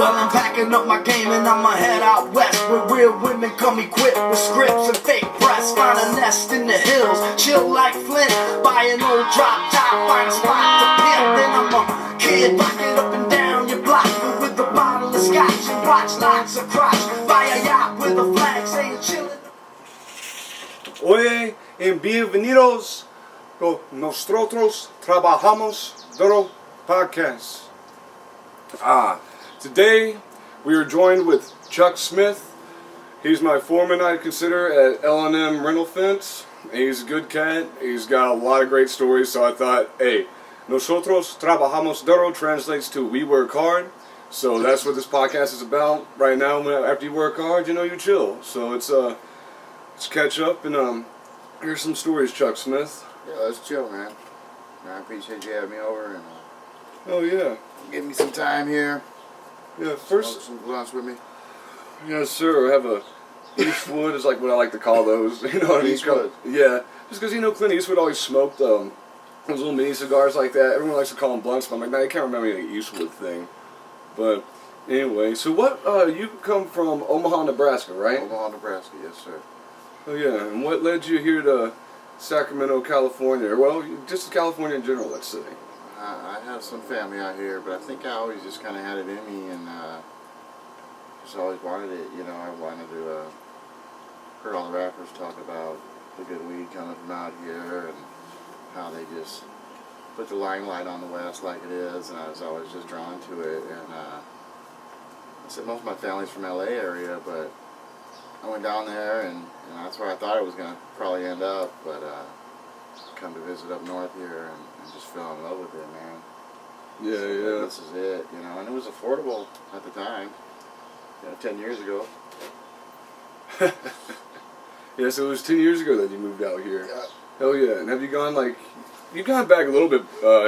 Well, I'm packing up my game and I'ma head out west, where real women come equipped with scripts and fake breasts. Find a nest in the hills, chill like Flint. Buy an old drop top, find a spot to pimp. Then I'm a kid, rocking up and down your block with a bottle of scotch and watch lots of crotch. Buy a yacht with a flag saying chillin'. Oye, and bienvenidos to Nosotros Trabajamos Duro Podcast. Today we are joined with Chuck Smith. He's my foreman, I consider, at L&M Rental Fence. He's a good cat. He's got a lot of great stories, so I thought, hey, Nosotros Trabajamos Duro translates to we work hard. So that's what this podcast is about. Right now, after you work hard, you know, you chill. So let's catch up and here's some stories, Chuck Smith. Yeah, let's chill, man. I appreciate you having me over and Oh yeah. give me some time here. Yeah, first. Smoke some blunts with me. Yes, sir. I have a Eastwood is like what I like to call those. You know what I mean? Eastwood. Yeah, just because you know Clint Eastwood always smoked those little mini cigars like that. Everyone likes to call them blunts, but I'm like, I can't remember any Eastwood thing. But anyway, so what? You come from Omaha, Nebraska, right? Omaha, Nebraska, yes, sir. Oh yeah, and what led you here to Sacramento, California? Well, just California in general, let's say. I have some family out here, but I think I always just kind of had it in me and just always wanted it. You know, I wanted to heard all the rappers talk about the good weed coming from out here and how they just put the limelight on the West like it is, and I was always just drawn to it. And I said most of my family's from LA area, but I went down there and that's where I thought it was going to probably end up, but come to visit up north here and just fell in love with it, man. Yeah, so yeah. This is it, you know, and it was affordable at the time, 10 years ago. Yeah, so it was 10 years ago that you moved out here. Yeah. Hell yeah. And have you gone you've gone back a little bit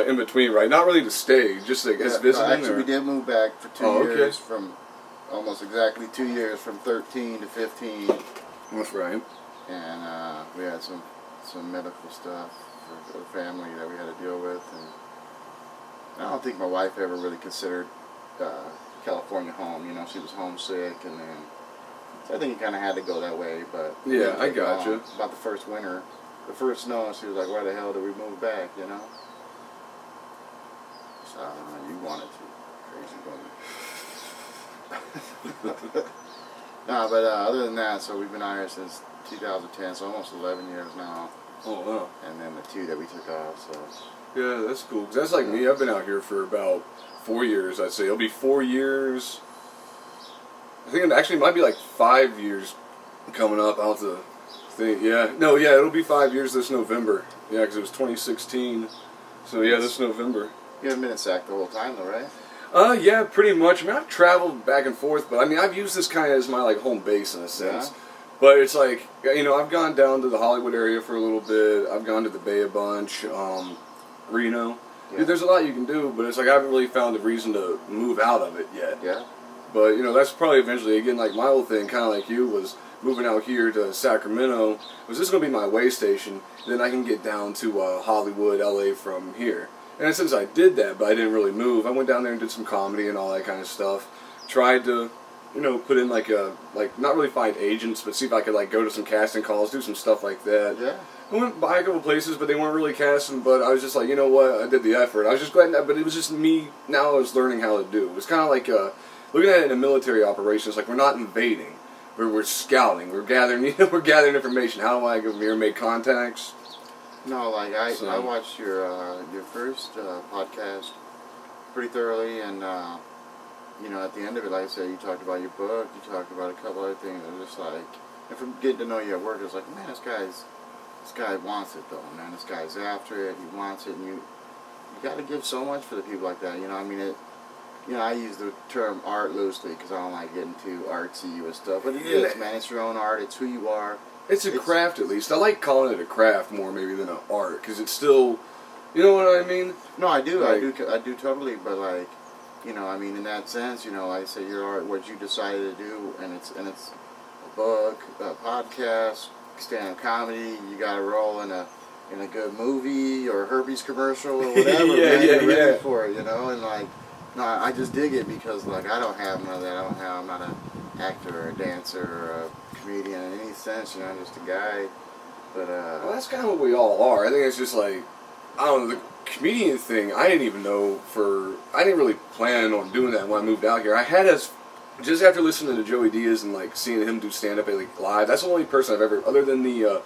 in between, right? Not really to stay, just like as visiting? Actually, we did move back for 2 years, okay. from almost exactly 2 years, from 13 to 15. That's right. And we had some medical stuff for the family that we had to deal with, and I don't think my wife ever really considered California home. You know, she was homesick, and then so I think it kind of had to go that way. But yeah, I gotcha. About the first winter, the first snow, and she was like, "Why the hell did we move back?" You know. So I don't know. You wanted to, crazy woman. No, but other than that, so we've been out here since 2010, so almost 11 years now. Oh, wow. And then the 2 that we took off, so. Yeah, that's cool. 'Cause that's like me. I've been out here for about 4 years, I'd say. It'll be 4 years. I think it actually might be like 5 years coming up. I'll have to think. Yeah. No, yeah, it'll be 5 years this November. Yeah, because it was 2016. So, yeah, this November. You haven't been in SAC the whole time, though, right? Yeah, pretty much. I mean, I've traveled back and forth, but I mean, I've used this kind of as my like home base in a sense. Yeah. But it's like, you know, I've gone down to the Hollywood area for a little bit. I've gone to the Bay a bunch, Reno. Yeah. Dude, there's a lot you can do, but it's like I haven't really found a reason to move out of it yet. Yeah. But, you know, that's probably eventually, again, like my whole thing, kind of like you, was moving out here to Sacramento. Was this going to be my way station? Then I can get down to Hollywood, LA from here. And since I did that, but I didn't really move, I went down there and did some comedy and all that kind of stuff. Tried to, you know, put in not really find agents, but see if I could like go to some casting calls, do some stuff like that. Yeah. I went by a couple places, but they weren't really casting, but I was just like, you know what, I did the effort. I was just glad, but it was just me, now I was learning how to do. It was kind of like, looking at it in a military operation, it's like we're not invading, we're scouting, we're gathering, we're gathering information. How do I go here and make contacts? No, like I watched your first podcast pretty thoroughly, and you know, at the end of it, like I said, you talked about your book, you talked about a couple other things. It was just like, and from getting to know you at work, it was like, man, this guy wants it though, man. This guy's after it. He wants it, and you got to give so much for the people like that. You know, I mean, I use the term art loosely because I don't like getting too artsy with stuff, but it is, man. It's your own art. It's who you are. It's a craft, at least. I like calling it a craft more maybe than an art, because it's still, you know what I mean? No, I do, like, I do totally, but like, you know, I mean, in that sense, you know, like I say, your art, what you decided to do, and it's a book, a podcast, stand-up comedy. You got to roll in a good movie or a Herpes commercial or whatever. Yeah, man, you're ready yeah. for it, you know, and like, No, I just dig it because, like, I don't have none of that. I'm not an actor or a dancer or a comedian in any sense, you know, I'm just a guy. But, well, that's kind of what we all are. I think it's just like, I don't know, the comedian thing, I didn't really plan on doing that when I moved out here. I had just after listening to Joey Diaz and, like, seeing him do stand-up like, live, that's the only person I've ever, other than the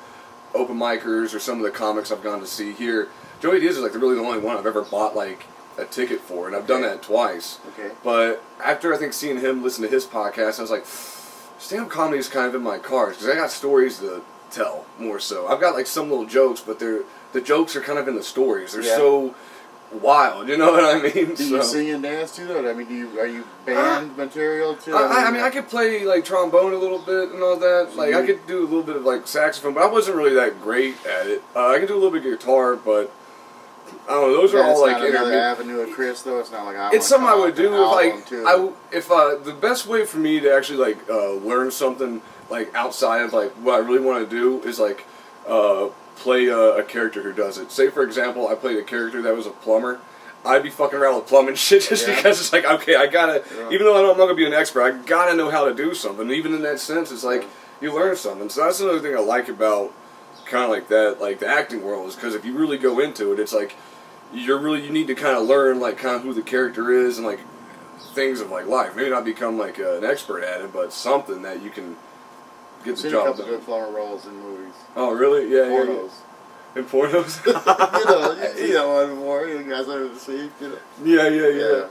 open micers or some of the comics I've gone to see here, Joey Diaz is, like, really the only one I've ever bought, like, a ticket for, and I've done that twice. Okay. But after, I think, seeing him listen to his podcast, I was like, stand-up comedy is kind of in my cards, because I got stories to tell, more so. I've got, like, some little jokes, but the jokes are kind of in the stories. They're so wild, you know what I mean? Do you sing and dance too, though? I mean, are you band material too? I mean, I could play, like, trombone a little bit and all that. Like, I could do a little bit of, like, saxophone, but I wasn't really that great at it. I could do a little bit of guitar, but I don't know. Those are all, like, another avenue of Chris, though. It's not like it's something I would do if the best way for me to actually, like, learn something, like, outside of, like, what I really want to do is, like, play a character who does it. Say, for example, I played a character that was a plumber. I'd be fucking around with plumbing shit just because it's like, okay, I gotta, even though I'm not gonna be an expert, I gotta know how to do something. Even in that sense, it's like, you learn something. So that's another thing I like about kind of like that, like the acting world, is because if you really go into it, it's like, you need to kind of learn, like, kind of who the character is and, like, things of, like, life. Maybe not become, like, an expert at it, but something that you can get the job done. I've seen a couple good plumber roles in movies. Oh, really? Yeah, pornos. In pornos? you know one before. You guys ever see? You know? Yeah.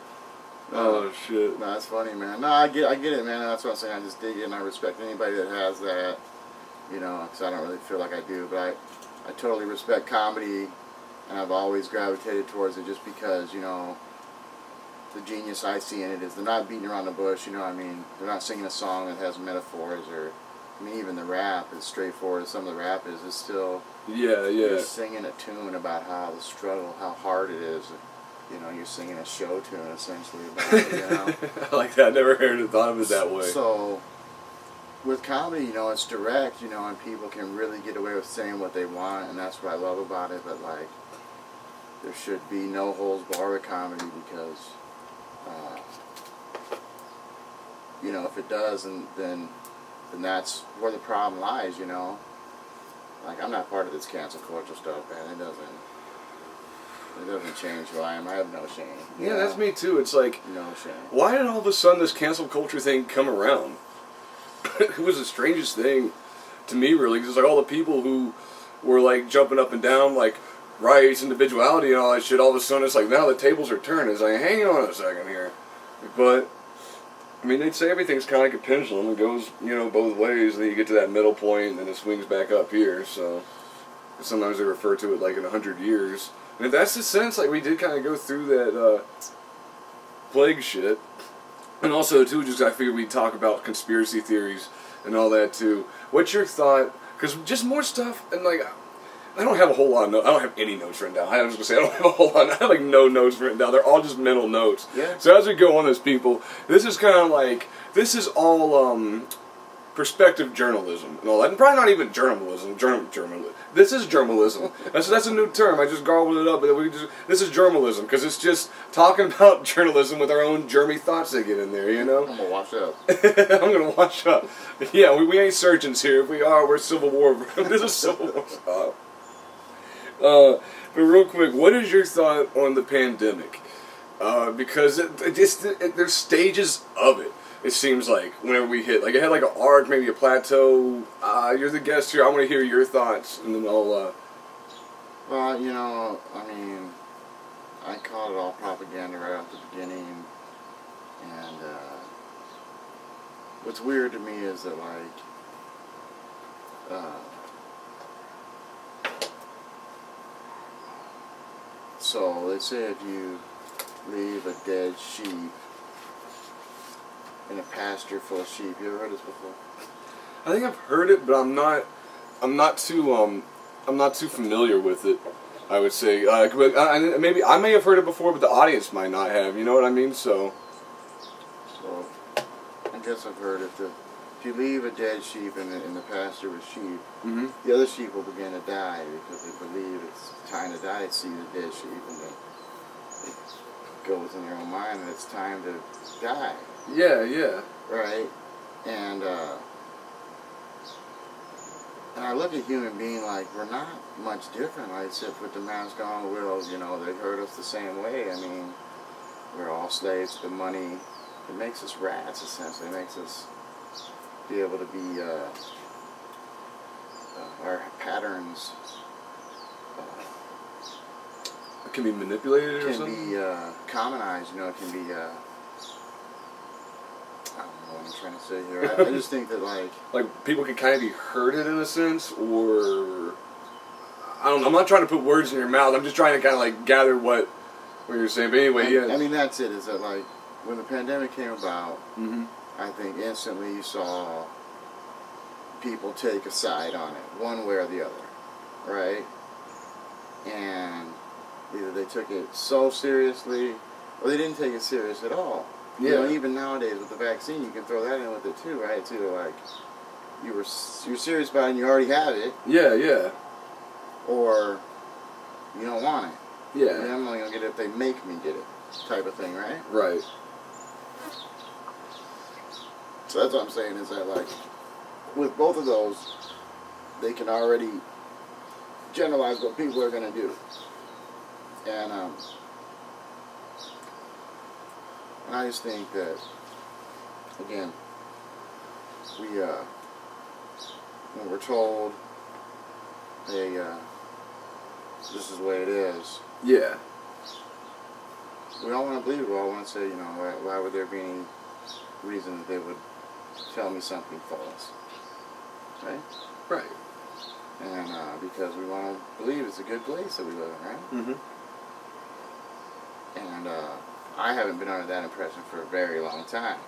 Oh, shit. No, that's funny, man. No, I get it, man. That's what I'm saying. I just dig it, and I respect anybody that has that, you know, because I don't really feel like I do, but I totally respect comedy, and I've always gravitated towards it just because, you know, the genius I see in it is they're not beating around the bush, you know what I mean? They're not singing a song that has metaphors or, I mean, even the rap is straightforward as some of the rap is. It's still, you're singing a tune about how the struggle, how hard it is. You know, you're singing a show tune, essentially, about it, you know? I like that. I never thought of it that way. So, with comedy, you know, it's direct, you know, and people can really get away with saying what they want, and that's what I love about it, but, like, there should be no holds barred with comedy because, you know, if it does, then that's where the problem lies, you know? Like, I'm not part of this cancel culture stuff, man. It doesn't change who I am. I have no shame. Yeah, that's me too. It's like, no shame. Why did all of a sudden this cancel culture thing come around? It was the strangest thing to me, really, because it's like all the people who were like jumping up and down, like rights, individuality, and all that shit. All of a sudden, it's like now the tables are turning. It's like, hang on a second here, but I mean, they'd say everything's kind of like a pendulum. It goes, you know, both ways, and then you get to that middle point, and then it swings back up here. So sometimes they refer to it like in 100 years. And if that's the sense, like, we did kind of go through that plague shit. And also, too, just I figured we'd talk about conspiracy theories and all that, too. What's your thought? Because just more stuff, and, like, I don't have a whole lot of notes. I don't have any notes written down. I was going to say, I don't have a whole lot. I have, like, no notes written down. They're all just mental notes. Yeah. So as we go on this, people, this is kind of like, this is all perspective journalism and all that. And probably not even journalism. This is journalism. That's a new term. I just garbled it up. But this is journalism because it's just talking about journalism with our own germy thoughts that get in there, you know? I'm going to wash up. I'm going to wash up. Yeah, we ain't surgeons here. If we are, we're Civil War. This is Civil War stuff. But real quick, what is your thought on the pandemic? Because there's stages of it. It seems like whenever we hit, like it had like an arc, maybe a plateau. You're the guest here. I want to hear your thoughts, and then I'll. Well, you know, I mean, I called it all propaganda right off the beginning, and what's weird to me is that so let's say if you leave a dead sheep in a pasture full of sheep. You ever heard this before? I think I've heard it, but I'm not too familiar with it. I would say, but maybe I may have heard it before, but the audience might not have. You know what I mean? So I guess I've heard it. If you leave a dead sheep in the pasture with sheep, mm-hmm. the other sheep will begin to die because they believe it's time to die to see the dead sheep, and goes in your own mind that it's time to die. Yeah, yeah. Right? And I look at human being like we're not much different. Like I said, with the mask on, they hurt us the same way. I mean, we're all slaves to money. It makes us rats, essentially. It makes us be able to be, our patterns It can be manipulated or can something? be commonized, it can be, I don't know what I'm trying to say here. I just think that, like people can kind of be hurted in a sense, or I don't know. I'm not trying to put words in your mouth. I'm just trying to kind of like gather what you're saying. But anyway, yeah. I mean, that's it. Is that like when the pandemic came about? Mm-hmm. I think instantly you saw people take a side on it, one way or the other, right? And either they took it so seriously, or they didn't take it serious at all. Yeah. Even nowadays with the vaccine, you can throw that in with it too, right? It's either like you're serious about it and you already have it. Yeah, yeah. Or you don't want it. Yeah. I'm only gonna get it if they make me get it, type of thing, right? Right. So that's what I'm saying is that like with both of those, they can already generalize what people are gonna do. And I just think that, again, when we're told, hey, this is the way it is, Yeah. we all want to believe it. We all want to say, why would there be any reason that they would tell me something false, right? Right. And because we want to believe it's a good place that we live in, right? Mm-hmm. And I haven't been under that impression for a very long time.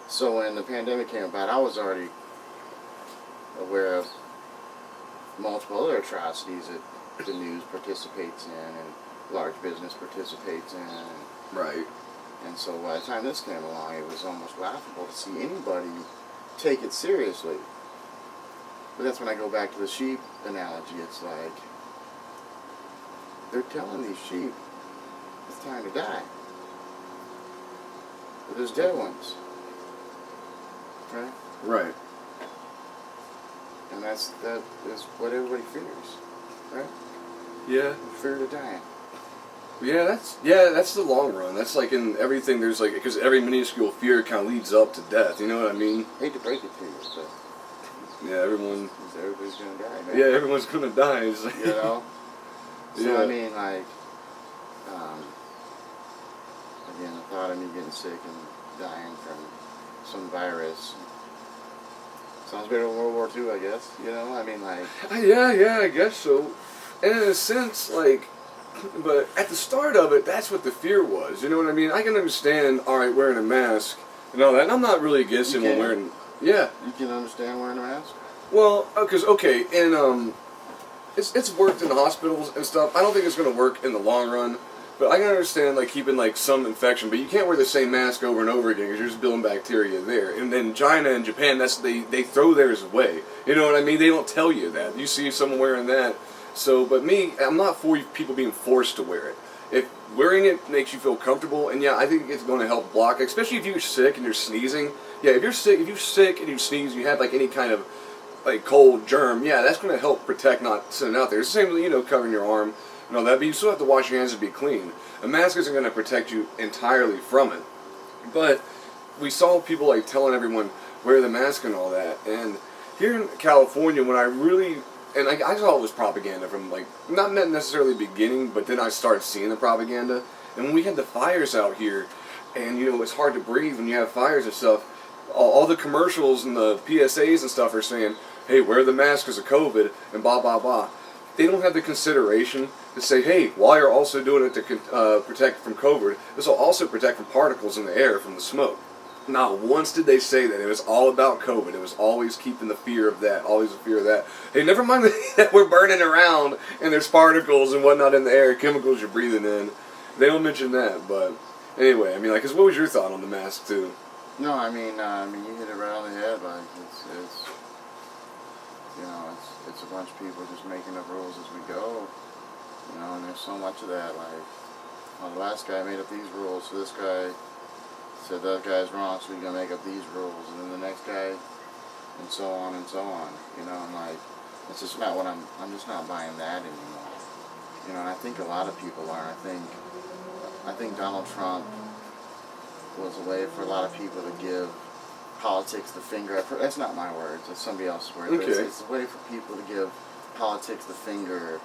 So when the pandemic came about, I was already aware of multiple other atrocities that the news participates in and large business participates in. Right. And so by the time this came along, it was almost laughable to see anybody take it seriously. But that's when I go back to the sheep analogy. It's like, they're telling these sheep it's time to die. But there's dead ones. Right? Right. And that is what everybody fears. Right? Yeah. The fear to die. That's the long run. That's like in everything. There's like because every minuscule fear kind of leads up to death. You know what I mean? I hate to break it to you, but yeah, everybody's gonna die, man. Yeah, everyone's gonna die. It's like, So yeah. I mean, like, again, the thought of me getting sick and dying from some virus sounds better than World War II, I guess. I mean, like. Yeah, I guess so. And in a sense, like. But at the start of it, that's what the fear was. You know what I mean? I can understand, all right, wearing a mask and all that. And I'm not really against anyone wearing. Yeah. You can understand wearing a mask? Well, because and it's worked in hospitals and stuff. I don't think it's going to work in the long run. But I can understand like keeping like some infection. But you can't wear the same mask over and over again because you're just building bacteria there. And then China and Japan, they throw theirs away. You know what I mean? They don't tell you that. You see someone wearing that. So, but me, I'm not for people being forced to wear it. If wearing it makes you feel comfortable, and yeah, I think it's going to help block, especially if you're sick and you're sneezing. Yeah, if you're sick and you sneeze, you have like any kind of like cold germ, yeah, that's going to help protect, not send it out there. It's the same, covering your arm and all that, but you still have to wash your hands and be clean. A mask isn't going to protect you entirely from it. But we saw people like telling everyone wear the mask and all that, and here in California, when I really. And I saw it was propaganda from, like, not necessarily the beginning, but then I started seeing the propaganda. And when we had the fires out here, and, it's hard to breathe when you have fires and stuff, all the commercials and the PSAs and stuff are saying, hey, wear the mask because of COVID, and blah, blah, blah. They don't have the consideration to say, hey, while you're also doing it to protect from COVID, this will also protect from particles in the air from the smoke. Not once did they say that. It was all about COVID. It was always keeping the fear of that, always the fear of that. Hey, never mind that we're burning around and there's particles and whatnot in the air, chemicals you're breathing in. They don't mention that, but anyway, I mean, like, 'cause what was your thought on the mask too? No, I mean, you hit it right on the head. Like, it's a bunch of people just making up rules as we go. And there's so much of that, like, well, the last guy made up these rules, so this guy said that guy's wrong, so he's going to make up these rules, and then the next guy, and so on and so on. You know, I'm like, it's just not what I'm just not buying that anymore. You know, and I think a lot of people are. I think Donald Trump was a way for a lot of people to give politics the finger. That's not my words, it's somebody else's words. Okay. But it's a way for people to give politics the finger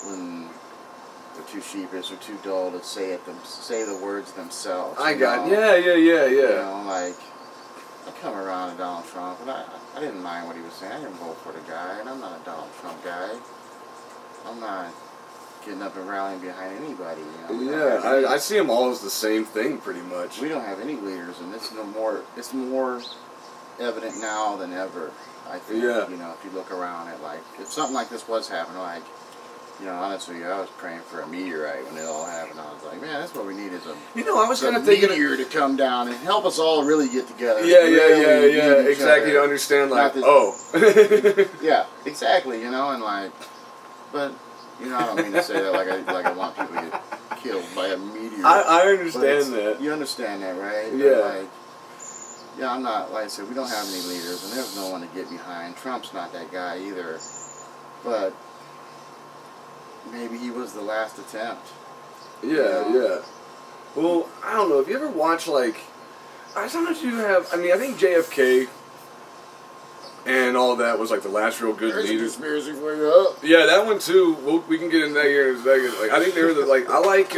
when they're too sheepish or too dull to say the words themselves. Yeah. You know, like, I come around to Donald Trump, and I didn't mind what he was saying. I didn't vote for the guy, and I'm not a Donald Trump guy. I'm not getting up and rallying behind anybody. You know? I see them all as the same thing, pretty much. We don't have any leaders, and it's more evident now than ever, I think. Yeah. You know, if you look around at, like, if something like this was happening, like, you know, honestly, I was praying for a meteorite when it all happened. I was like, man, that's what we need is I was kind of thinking a meteor to come down and help us all really get together. Yeah, exactly. To understand, like, yeah, exactly, you know, and like, but, you know, I don't mean to say that like I want people to get killed by a meteor. I understand that. You understand that, right? Yeah. But like, yeah, I'm not, like I said, we don't have any leaders, and there's no one to get behind. Trump's not that guy either, but maybe he was the last attempt. Yeah. Well, I don't know. Have you ever watched, like, I think JFK and all that was, like, the last real good There's a leader. conspiracy for you. Yeah, that one, too. We can get into that here in a second. Like, I think they were I like,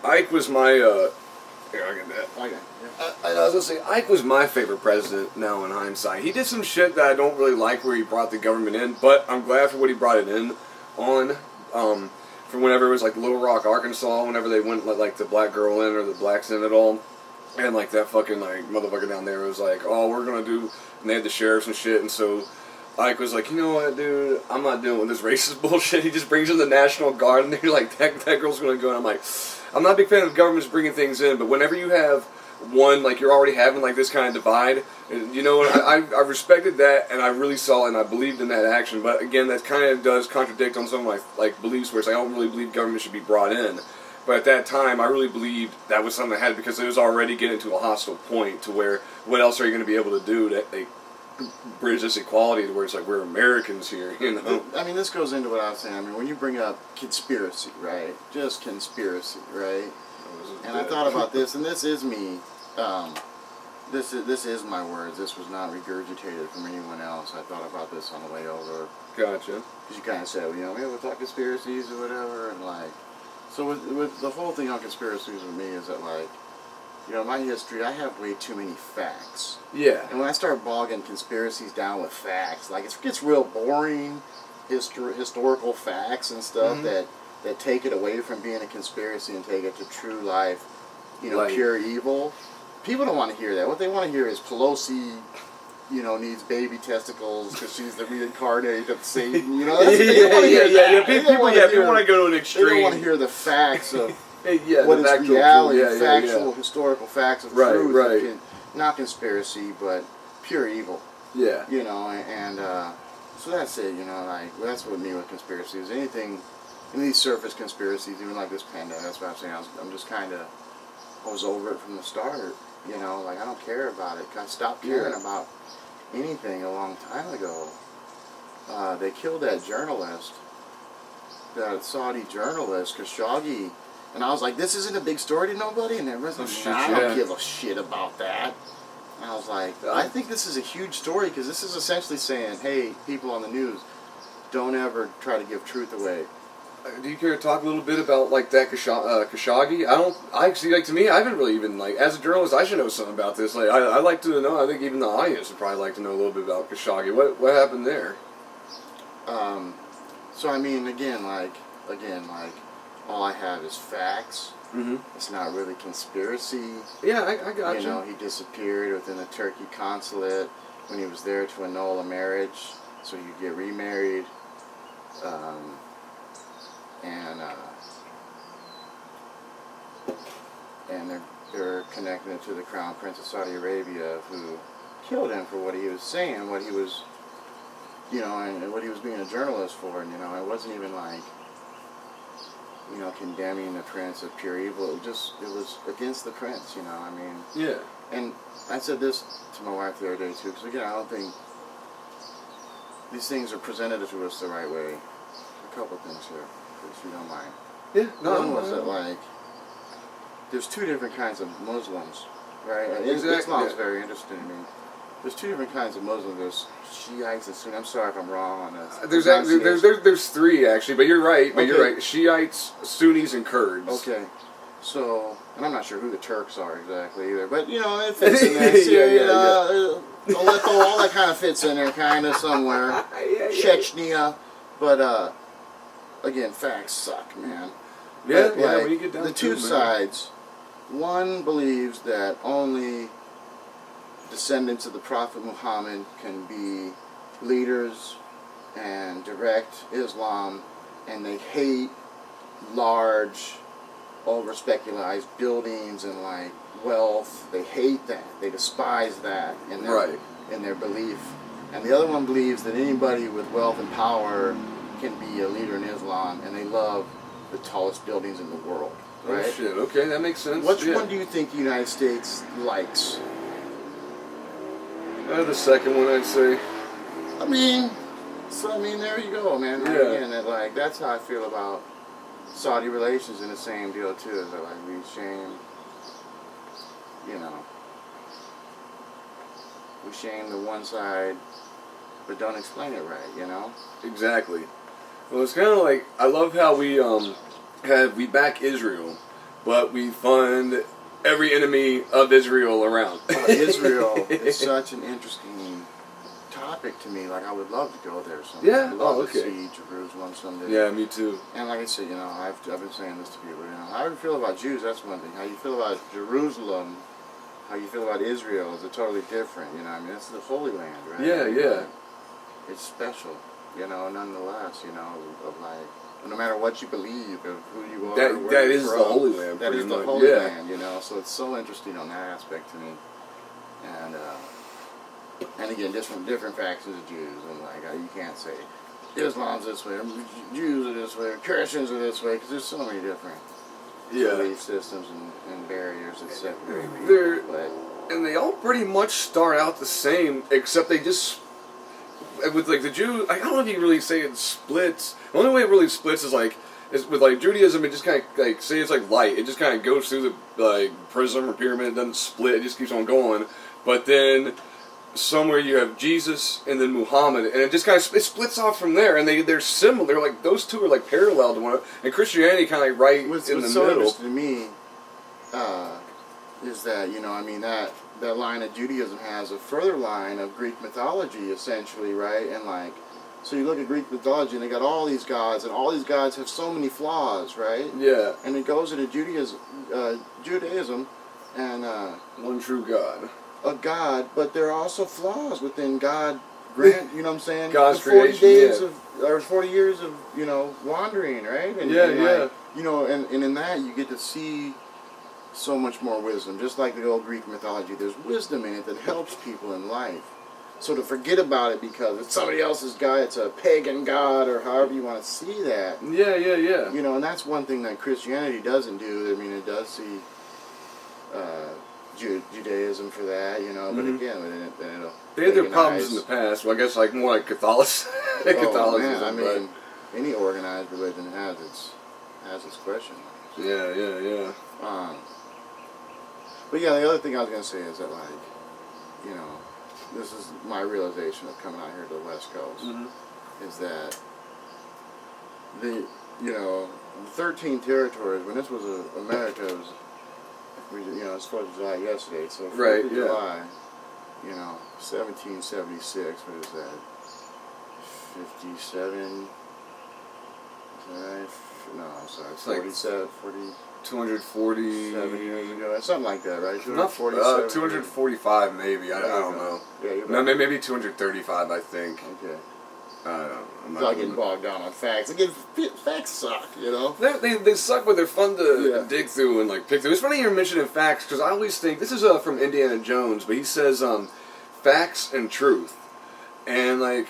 Ike was my, here, I'll get that. Okay. Yeah. I was gonna say, Ike was my favorite president now in hindsight. He did some shit that I don't really like where he brought the government in, but I'm glad for what he brought it in on. From whenever it was like Little Rock, Arkansas, whenever they went like the black girl in or the blacks in it all, and like that fucking like motherfucker down there was like, oh, we're gonna do, and they had the sheriffs and shit, and so Ike was like, you know what, dude, I'm not dealing with this racist bullshit. He just brings in the National Guard, and they're like, that girl's gonna go, and I'm like, I'm not a big fan of governments bringing things in, but whenever you have one, like you're already having like this kind of divide, you know, I respected that, and I really saw and I believed in that action, but again, that kind of does contradict on some of my like beliefs where it's like, I don't really believe government should be brought in, but at that time, I really believed that was something that had, because it was already getting to a hostile point to where, what else are you going to be able to do to like, bridge this equality to where it's like, we're Americans here, you know? I mean, this goes into what I was saying. I mean, when you bring up conspiracy, right? Just conspiracy, right? And I thought about this, and this is me. This is my words. This was not regurgitated from anyone else. I thought about this on the way over. Gotcha. Because you kind of said, you know, maybe we'll talk conspiracies or whatever, and like, so with the whole thing on conspiracies with me is that, like, you know, my history, I have way too many facts. Yeah. And when I start bogging conspiracies down with facts, like, it gets real boring, historical facts and stuff that take it away from being a conspiracy and take it to true life, you know, like, pure evil. People don't want to hear that. What they want to hear is Pelosi, you know, needs baby testicles because she's the reincarnate of Satan. You know, that's what they want to hear. People want to go to an extreme. They don't want to hear the facts of yeah, what is reality, factual, historical facts of right, truth. Right. Not conspiracy, but pure evil. Yeah. You know, and so that's it. You know, like, well, that's what me with conspiracies. Anything, any of these surface conspiracies, even like this pandemic. That's what I'm saying. I'm just kind of, I was over it from the start. You know, like, I don't care about it. I stopped caring about anything a long time ago. They killed that journalist, that Saudi journalist, Khashoggi, and I was like, this isn't a big story to nobody, and everyone's like, I don't give a shit about that. And I was like, I think this is a huge story, because this is essentially saying, hey, people on the news, don't ever try to give truth away. Do you care to talk a little bit about, like, that Khashoggi? To me, I haven't really even, like, as a journalist, I should know something about this. Like, I like to know, I think even the audience would probably like to know a little bit about Khashoggi. What happened there? So, I mean, again, all I have is facts. Mm-hmm. It's not really conspiracy. Yeah, I got you. You know, he disappeared within the Turkey consulate when he was there to annul a marriage so he could get remarried. And they're connecting it to the Crown Prince of Saudi Arabia, who killed him for what he was saying, what he was, you know, and what he was being a journalist for. And, you know, it wasn't even like, condemning the prince of pure evil. It was against the prince, I mean. Yeah. And I said this to my wife the other day, too, because, again, I don't think these things are presented to us the right way. A couple things here, if you don't mind. Yeah, no. One was that, like, there's two different kinds of Muslims, right? Exactly. Islam's very interesting to me. There's two different kinds of Muslims. There's Shiites and Sunnis. I'm sorry if I'm wrong on this. There's three, actually, but you're right. Okay. You're right. Shiites, Sunnis, and Kurds. Okay. So, and I'm not sure who the Turks are exactly either, but, it fits in there. All that kind of fits in there kind of somewhere. Chechnya. But, again, facts suck, man. Yeah, but, when you get down the two sides, one believes that only descendants of the Prophet Muhammad can be leaders and direct Islam, and they hate large, over-specularized buildings and like wealth. They hate that. They despise that in their belief. And the other one believes that anybody with wealth and power can be a leader in Islam, and they love the tallest buildings in the world. Right? Oh shit, okay, that makes sense. Which one do you think the United States likes? The second one, I'd say. I mean, there you go, man. Yeah. Again, that's how I feel about Saudi relations in the same deal, too. Is that, we shame, we shame the one side, but don't explain it right, Exactly. Well, it's kind of like, I love how we back Israel, but we fund every enemy of Israel around. Israel is such an interesting topic to me. Like, I would love to go there someday. Yeah? I'd love okay. to see Jerusalem someday. Yeah, me too. And like I said, I've been saying this to people, how you feel about Jews, that's one thing. How you feel about Jerusalem, how you feel about Israel is totally different, it's the Holy Land, right? Yeah. It's special, nonetheless, of like, no matter what you believe, of who you are, that is the Holy Land. That is the Holy Land, so it's so interesting on that aspect to me. And again, different factions of Jews, and like, you can't say Islam's this way, Jews are this way, Christians are this way, because there's so many different belief systems and barriers that separate people. And they all pretty much start out the same, except they just, with like the Jews, I don't know if you can really say it splits. The only way it really splits is with like Judaism, it just kind of like, say it's like light, it just kind of goes through the like prism or pyramid, it doesn't split, it just keeps on going. But then somewhere you have Jesus and then Muhammad, and it just kind of it splits off from there, and they're similar. They're like, those two are like parallel to one another, and Christianity kind of like in the middle. What's so interesting to me is that that line of Judaism has a further line of Greek mythology, essentially, right? And like, so you look at Greek mythology, and they got all these gods, and all these gods have so many flaws, right? Yeah. And it goes into Judaism, and one true God. A God, but there are also flaws within God. You know what I'm saying? God's the 40 creation, or 40 years of wandering, right? And in that you get to see so much more wisdom. Just like the old Greek mythology, there's wisdom in it that helps people in life. So to forget about it because it's somebody else's God, it's a pagan God, or however you want to see that. Yeah. And that's one thing that Christianity doesn't do. I mean, it does see Judaism for that, but again, they had their problems in the past. Well, I guess like more like Catholicism. Man, I mean, any organized religion has its question. Yeah. But yeah, the other thing I was gonna say is that this is my realization of coming out here to the West Coast, is that the 13 territories, when this was America, it was. It's 4th of July yesterday, so 4th of July, 1776, what is that? 57, no, I'm sorry, 47, 240 years ago, something like that, right? 247. 245 maybe, I don't know. Yeah, no, maybe 235, I think. Okay. I'm not getting bogged down on facts. Again, facts suck, They suck, but they're fun to dig through and like pick through. It's funny you're mentioning facts, because I always think, this is from Indiana Jones, but he says facts and truth. And like,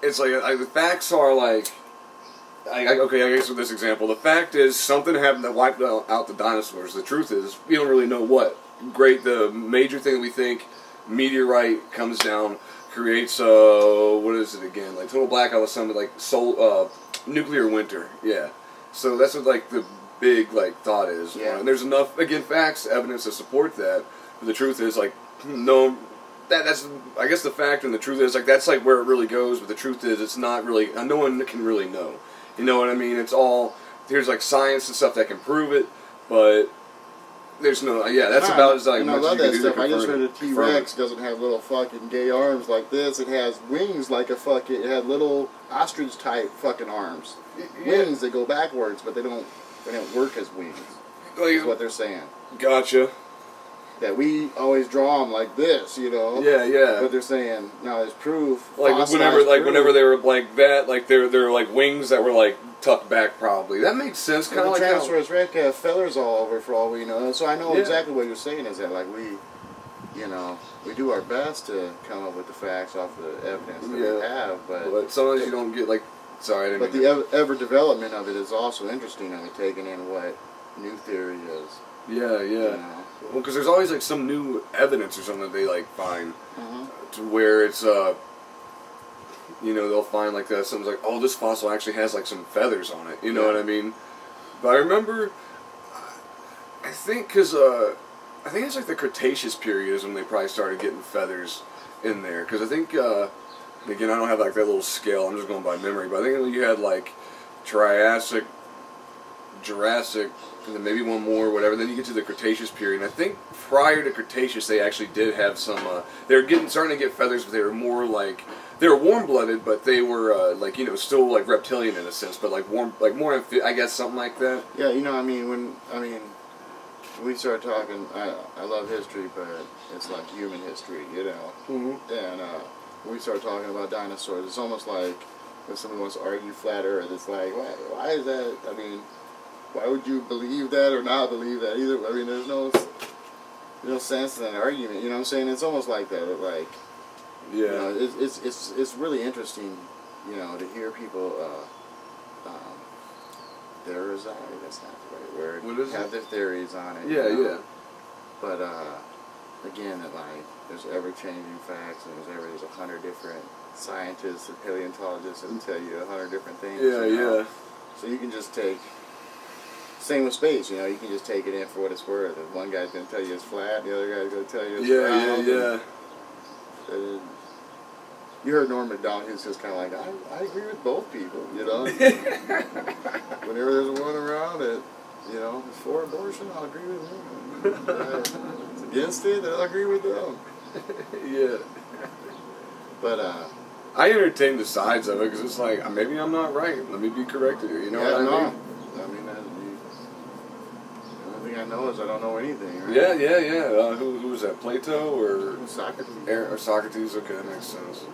it's like, the facts are like, okay, I guess with this example, the fact is something happened that wiped out the dinosaurs. The truth is, we don't really know what. Great, the major thing we think, meteorite comes down, creates, what is it again? Like total blackout with something like nuclear winter. Yeah. So that's what like the big like thought is. Yeah. And there's enough, again, facts, evidence to support that. But the truth is like, no, that's I guess the fact and the truth is like that's like where it really goes. But the truth is it's not really, no one can really know. You know what I mean? It's all, there's like science and stuff that can prove it, but there's no, that's about as like and much I love as you that can do stuff. to I just confirm heard it. a T-Rex doesn't have little fucking gay arms like this. It has wings like a fucking, it had little ostrich type fucking arms. Wings that go backwards, but they don't work as wings. Is what they're saying. Gotcha. That we always draw them like this, you know. Yeah. But they're saying now there's proof. Like whenever they were like that, like they're like wings that were like tucked back. Probably that makes sense. Kind of like the Tyrannosaurus Rex have feathers all over for all we know. So I know exactly what you're saying. Is that like we do our best to come up with the facts off the evidence that we have, but sometimes you don't get like. Sorry, I didn't. But the ever development of it is also interesting. I mean, taking in what new theory is. Yeah. You know? Well, because there's always like some new evidence or something that they like find to where it's they'll find like something's like, oh, this fossil actually has like some feathers on it. You know what I mean? But I remember, I think it's like the Cretaceous period is when they probably started getting feathers in there. Because I think again, I don't have like that little scale. I'm just going by memory. But I think you had like Triassic, Jurassic, and then maybe one more, whatever. Then you get to the Cretaceous period. And I think prior to Cretaceous, they actually did have some. They were starting to get feathers, but they were more like they were warm-blooded, but they were still like reptilian in a sense, but like warm, like more, I guess, something like that. Yeah, when we start talking, I love history, but it's like human history, you know. Mm-hmm. And when we start talking about dinosaurs, it's almost like when somebody wants to argue flat Earth, it's like, why is that? I mean, why would you believe that or not believe that either? I mean, there's no sense in that argument. You know what I'm saying? It's almost like that. Like, you know, it's really interesting, you know, to hear people theorize. That's not the right word. What is have their theories on it. Yeah, you know? yeah. But again, there's ever-changing facts, and there's 100 different scientists and paleontologists that'll tell you 100 different things. Yeah, you know? yeah. So you can just take. Same with space, you know, you can just take it in for what it's worth. If one guy's going to tell you it's flat, the other guy's going to tell you it's round. Yeah. You heard Norm Macdonald, he was just kind of like, I agree with both people, you know. Whenever there's a woman around it, you know, it's for abortion, I'll agree with him. It's against it, I'll agree with them. Yeah. But, I entertain the sides of it because it's like, maybe I'm not right. Let me be corrected here. You know what I mean? I mean, the only thing I know is I don't know anything, right? Yeah. Who was that? Plato or Socrates? Or Socrates? Okay, that makes sense.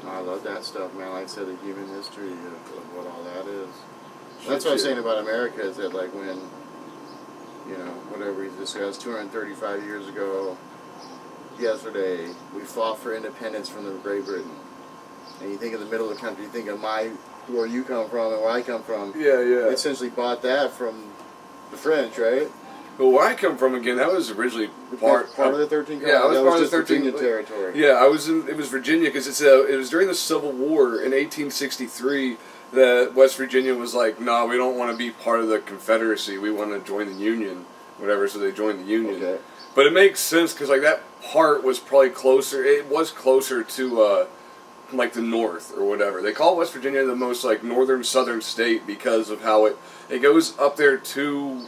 I love that stuff, man. Like I said, the human history of what all that is. That's what I'm saying about America is that, like, when, you know, whatever we discussed 235 years ago, yesterday, we fought for independence from the Great Britain. And you think of the middle of the country, you think of where you come from and where I come from. Yeah. We essentially bought that from the French, right? But where I come from, again, that was originally part of the 13 colonies. Yeah, I was part of the 13 Virginia territory. Yeah, it was Virginia because it was during the Civil War in 1863 that West Virginia was like, no, we don't want to be part of the Confederacy. We want to join the Union, whatever. So they joined the Union. Okay. But it makes sense because like that part was probably closer. It was closer to like the North or whatever. They call West Virginia the most like northern southern state because of how it goes up there to.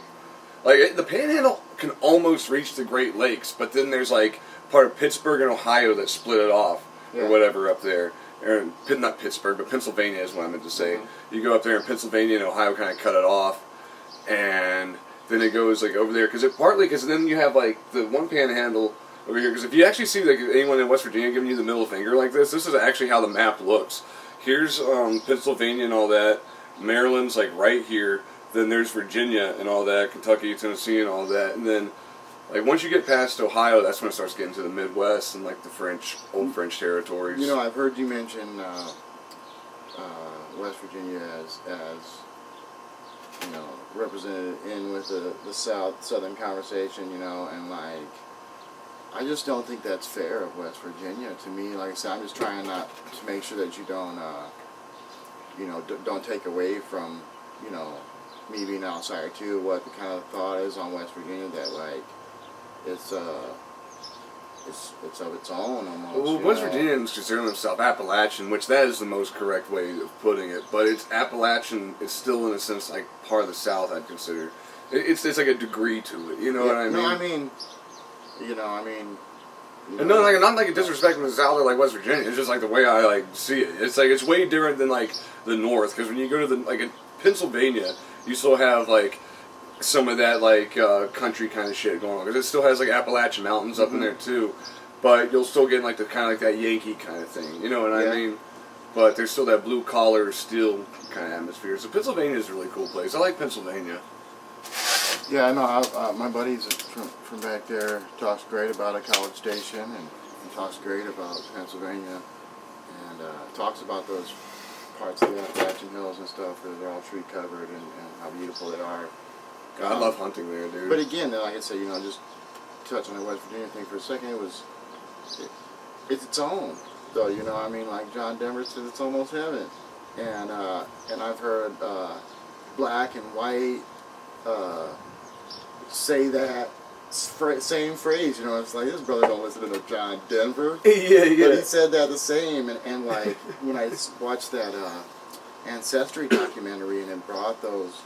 Like, the Panhandle can almost reach the Great Lakes, but then there's, like, part of Pittsburgh and Ohio that split it off, or whatever up there. Or, not Pittsburgh, but Pennsylvania is what I meant to say. Mm-hmm. You go up there, and Pennsylvania and Ohio kind of cut it off, and then it goes, like, over there. Because then you have, like, the one Panhandle over here. Because if you actually see, like, anyone in West Virginia giving you the middle finger like this is actually how the map looks. Here's Pennsylvania and all that. Maryland's, like, right here. Then there's Virginia and all that, Kentucky, Tennessee and all that. And then, like, once you get past Ohio, that's when it starts getting to the Midwest and, like, the old French territories. You know, I've heard you mention West Virginia as you know, represented in with the Southern conversation, you know, and like, I just don't think that's fair of West Virginia. To me, like I said, I'm just trying not to make sure that you don't, you know, don't take away from, you know, me being an outsider too, what the kind of thought is on West Virginia that like, it's of its own almost. Well, West Virginians consider themselves Appalachian, which that is the most correct way of putting it. But it's Appalachian. It's still in a sense like part of the South. I'd consider. It's like a degree to it. You know what I mean? No, I mean, you know, and no, like not like a disrespect to the South or like West Virginia. It's just like the way I like see it. It's like it's way different than like the North, because when you go to the like in Pennsylvania, you still have like some of that like country kind of shit going on, because it still has like Appalachian Mountains up in there too, but you'll still get like the kind of like that Yankee kind of thing, you know what I mean? But there's still that blue collar steel kind of atmosphere. So Pennsylvania is a really cool place. I like Pennsylvania. Yeah, I know. My buddies from back there talks great about a College Station, and he talks great about Pennsylvania, and talks about those parts of the Appalachian Hills and stuff that are all tree covered and how beautiful they are. I love hunting there, dude. But again, like I said, you know, just touch on the West Virginia thing for a second. It's its own, though. You know, I mean, like John Denver said, it's almost heaven, and I've heard black and white say that same phrase. You know, it's like this brother don't listen to no John Denver. Yeah. But he said that the same, and like when I watched that Ancestry documentary, and it brought those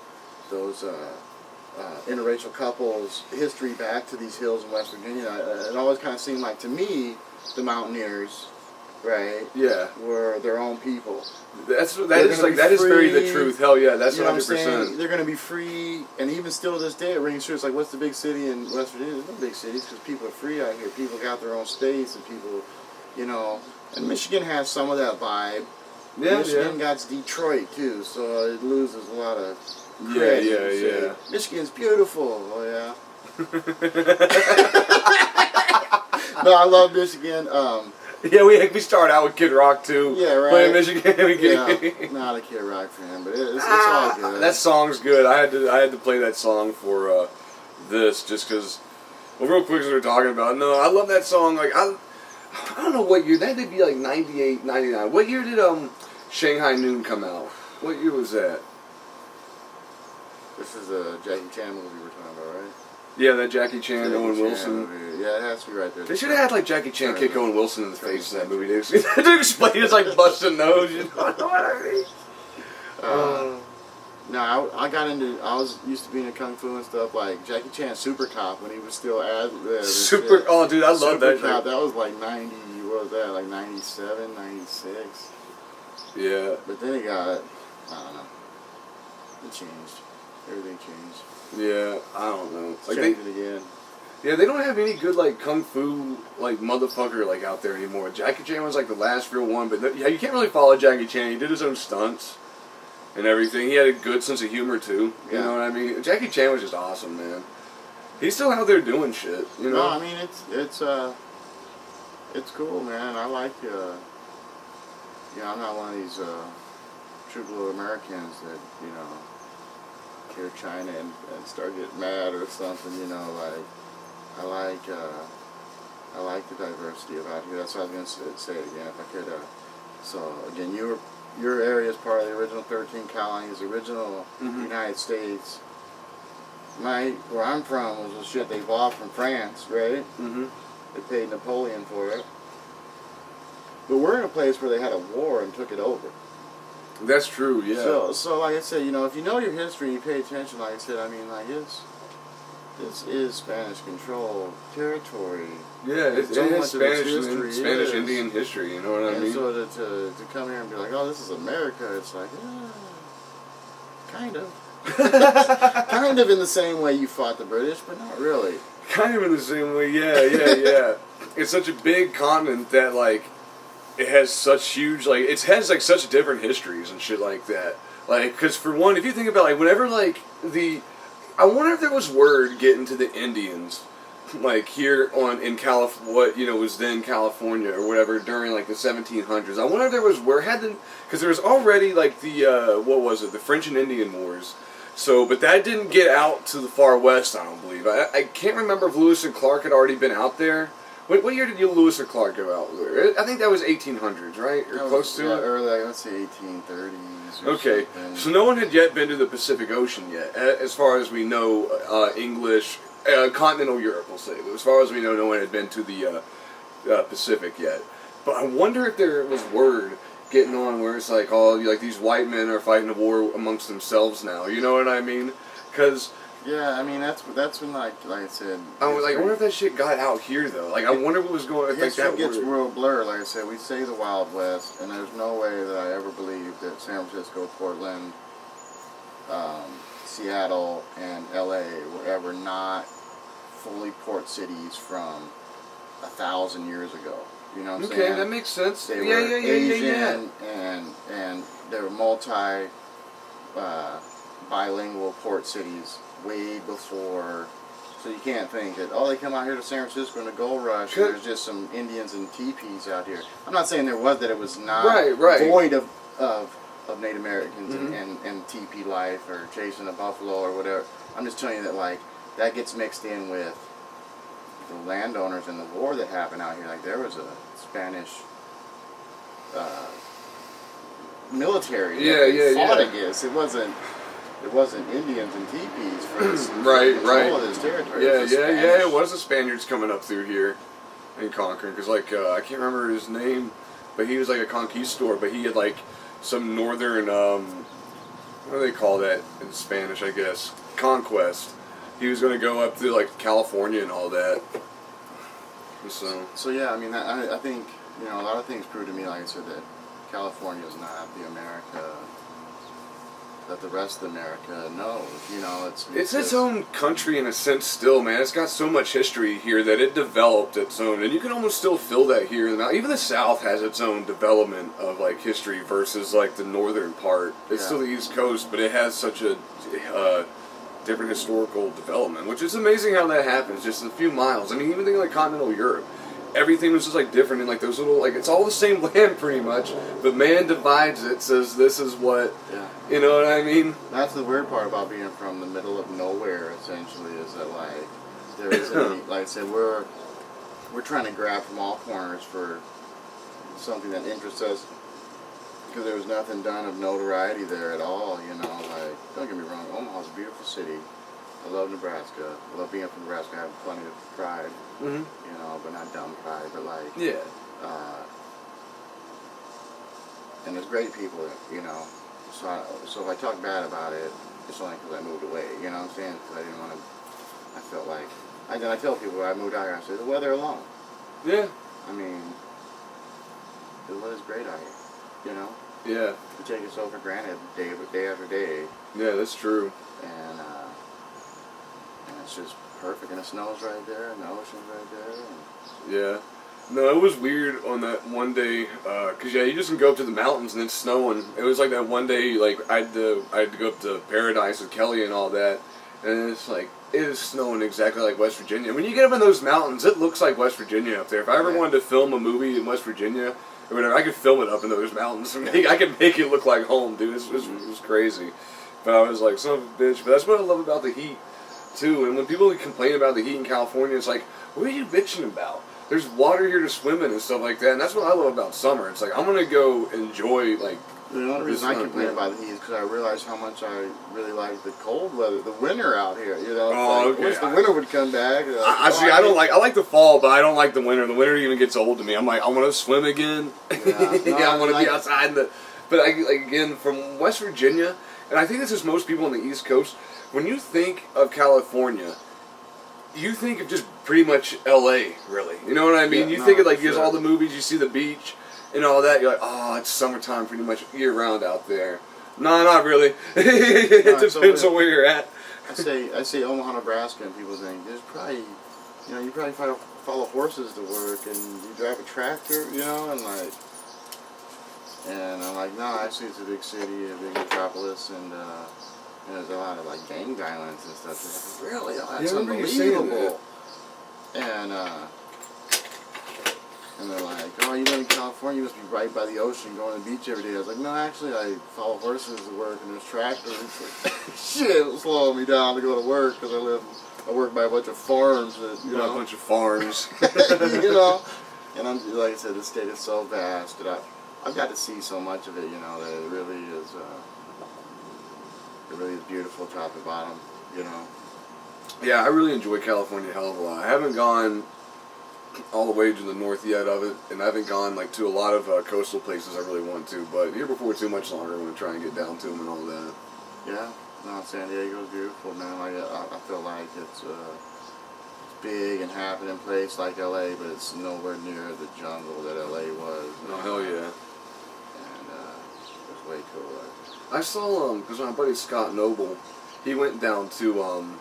interracial couples' history back to these hills in West Virginia, it always kind of seemed like, to me, the mountaineers, right? Yeah. Were their own people. That is very the truth. Hell yeah, that's 100%. They're going to be free, and even still to this day, it rings true. It's like, what's the big city in West Virginia? There's no big cities, because people are free out here. People got their own states, and people, you know, and Michigan has some of that vibe. Yeah, Michigan got Detroit too, so it loses a lot of credit. Yeah. Michigan's beautiful. Oh yeah. No, I love Michigan. Yeah, we start out with Kid Rock too. Yeah, right. Playing Michigan. Yeah, not a Kid Rock fan, but it's all good. That song's good. I had to play that song for this just because. Well, real quick, as we were talking about. No, I love that song. Like I don't know what year. That had to be like 98, 99. What year did Shanghai Noon come out? What year was that? This is a Jackie Chan movie we're talking about, right? Yeah, that Jackie Chan, Owen Wilson. Movie. Yeah, it has to be right there. They should have had like Jackie Chan kick Owen Wilson in the face in that movie. To explain it's like busting nose. You know what I mean? No, I was used to being in Kung Fu and stuff, like Jackie Chan Super Cop when he was still Super. Oh, dude, I love that. Super Cop, that was like 90. What was that? Like 97, 96. Yeah. But then it got, I don't know. It changed. Everything changed. Yeah, I don't know. Like Changed it again. Yeah, they don't have any good like Kung Fu like motherfucker like out there anymore. Jackie Chan was like the last real one, but yeah, you can't really follow Jackie Chan. He did his own stunts and everything. He had a good sense of humor too. You know what I mean? Jackie Chan was just awesome, man. He's still out there doing shit. You know? No, I mean it's cool, man. I like I'm not one of these true blue Americans that hear China and start getting mad or something. You know, like I like the diversity of out here. That's what I was going to say it again if I could. So again, your area is part of the original 13 colonies, the original United States. Where I'm from was the shit they bought from France, right? Mm-hmm. They paid Napoleon for it. But we're in a place where they had a war and took it over. That's true, yeah. So like I said, if you know your history and you pay attention, like I said, I mean, like this is Spanish-controlled territory. Yeah, it's Spanish Indian history. You know what I mean? And so to come here and be like, oh, this is America, it's like, kind of. Kind of in the same way you fought the British, but not really. Kind of in the same way, yeah. It's such a big continent that, like, it has such huge, like, it has, like, such different histories and shit like that. Like, because for one, if you think about, like, whenever, like, I wonder if there was word getting to the Indians like here in what was then California or whatever during like the 1700s. I wonder if there was because there was already like the the French and Indian Wars. So, but that didn't get out to the far west, I don't believe. I can't remember if Lewis and Clark had already been out there. What year did Lewis and Clark go out there? I think that was 1800s, right? Or close to it? Early, let's say 1830s. Okay, something. So no one had yet been to the Pacific Ocean yet, as far as we know. English, continental Europe, we'll say. But as far as we know, no one had been to the Pacific yet. But I wonder if there was word getting on where it's like, these white men are fighting a war amongst themselves now. You know what I mean? Because yeah, I mean that's when like I said. I wonder if that shit got out here though. Like I wonder what was going. History like that gets real blurred. Like I said, we say the Wild West, and there's no way that I ever believed that San Francisco, Portland, Seattle, and LA were ever not fully port cities from 1,000 years ago. You know what I'm saying? Okay, that makes sense. They were Asian and they were bilingual port cities way before. So you can't think that, they come out here to San Francisco in a gold rush and there's just some Indians and teepees out here. I'm not saying that it was not void of Native Americans and teepee life or chasing a buffalo or whatever. I'm just telling you that like that gets mixed in with the landowners and the war that happened out here. Like there was a Spanish military that fought against. It wasn't Indians and teepees for this control of this territory. It was the Spaniards coming up through here and conquering. Because like I can't remember his name, but he was like a conquistador. But he had like some northern what do they call that in Spanish? I guess conquest. He was going to go up through like California and all that. So yeah, I mean, I think a lot of things prove to me, like I said, that California is not the America that the rest of America knows. It's its own country in a sense still, man. It's got so much history here that it developed its own, and you can almost still feel that here. Even the South has its own development of like history versus like the northern part. It's still the East Coast, but it has such a different historical development, which is amazing how that happens. Just a few miles. I mean, even think like continental Europe, everything was just like different in like those little like it's all the same land pretty much, but man divides it. Says this is what you know what I mean. That's the weird part about being from the middle of nowhere. Essentially, is that like there isn't like I said, we're trying to grab from all corners for something that interests us. Because there was nothing done of notoriety there at all, like, don't get me wrong, Omaha's a beautiful city. I love Nebraska. I love being from Nebraska. I have plenty of pride, but not dumb pride, but like, and there's great people, so if I talk bad about it, it's only because I moved away, you know what I'm saying? Because I didn't want to, I felt like, I tell people when I moved out here, I say, the weather alone. Yeah. I mean, the weather's great out here. Yeah. We take it so for granted day after day. Yeah, that's true. And it's just perfect. And the snow's right there, and the ocean's right there. Yeah. No, it was weird on that one day, because you just can go up to the mountains and it's snowing. It was like that one day, like I had to go up to Paradise with Kelly and all that, and it's like it is snowing exactly like West Virginia. When you get up in those mountains, it looks like West Virginia up there. If I ever wanted to film a movie in West Virginia or whatever, I could film it up in those mountains. I could make it look like home, dude. It was crazy. But I was like, son of a bitch. But that's what I love about the heat, too. And when people complain about the heat in California, it's like, what are you bitching about? There's water here to swim in and stuff like that. And that's what I love about summer. It's like, I'm going to go enjoy, like, the only reason I complain about the heat is because I realize how much I really like the cold weather, the winter out here. I wish the winter would come back. I like the fall, but I don't like the winter. The winter even gets old to me. I'm like, I want to swim again. I want to be outside. But again, from West Virginia, and I think this is most people on the East Coast. When you think of California, you think of just pretty much L.A. Really. You know what I mean? You think of there's all the movies. You see the beach. And all that, you're like, oh, it's summertime pretty much year-round out there. No, not really. It depends on where you're at. I say Omaha, Nebraska, and people think, there's probably, you probably follow horses to work, and you drive a tractor, and I'm like, no, actually it's a big city, a big metropolis, and there's a lot of, gang violence and stuff. Like, really? Oh, that's unbelievable. And they're like, oh, you live in California, you must be right by the ocean, going to the beach every day. I was like, no, actually, I follow horses to work, and there's tractors. Like, shit, it was slowing me down to go to work, because I work by a bunch of farms. That, you know, a bunch of farms. you know? And like I said, the state is so vast that I've got to see so much of it, you know, that it really is beautiful top to bottom, you know? Yeah, I really enjoy California a hell of a lot. I haven't gone all the way to the north yet of it, and I haven't gone like to a lot of coastal places I really want to, but here before too much longer, I'm going to try and get down to them and all that. Yeah, no, San Diego's beautiful, man. Like, I feel like it's big and happening place like LA, but it's nowhere near the jungle that LA was. Oh, hell yeah. And it's way cooler. I saw, because my buddy Scott Noble, he went down to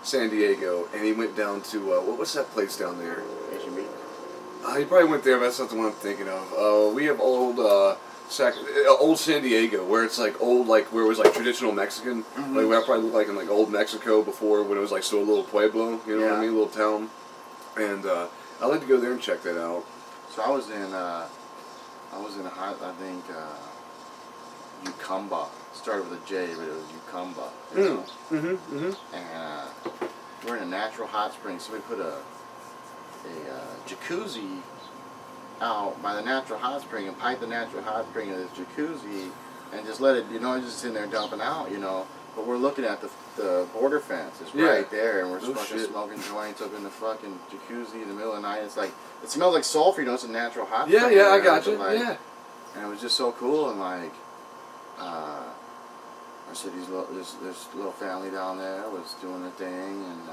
San Diego, and he went down to, what's that place down there? HEB? He probably went there, but that's not the one I'm thinking of. We have old San Diego, where it's like old, like where it was like traditional Mexican, like what I probably looked like in like old Mexico before, when it was like still a little pueblo, you know what I mean, a little town. And I'd like to go there and check that out. So I was in Ucumba. Started with a J, but it was Ucumba. You know? And we're in a natural hot spring, so we put a jacuzzi out by the natural hot spring and pipe the natural hot spring in this jacuzzi and just let it, you know, just in there dumping out, you know. But we're looking at the border fence. It's right there, and we're fucking smoking joints up in the fucking jacuzzi in the middle of the night. It's like, it smells like sulfur, you know, it's a natural hot spring. Yeah, I got you, like, yeah. And it was just so cool, and like, I said, this little family down there was doing their thing, and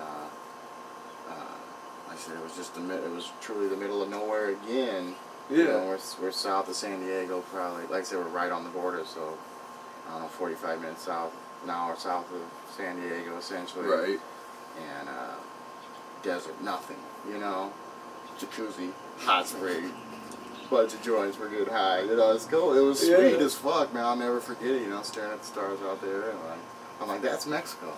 like I said, it was truly the middle of nowhere again. Yeah. You know, we're south of San Diego, probably. Like I said, we're right on the border, so I don't know, 45 minutes south, an hour south of San Diego, essentially. Right. And desert, nothing, you know. Jacuzzi, hot spring. Bunch of joints were getting high, you know, it's cool. It was sweet as fuck, man. I'll never forget it, you know, staring at the stars out there, and I'm like, that's Mexico.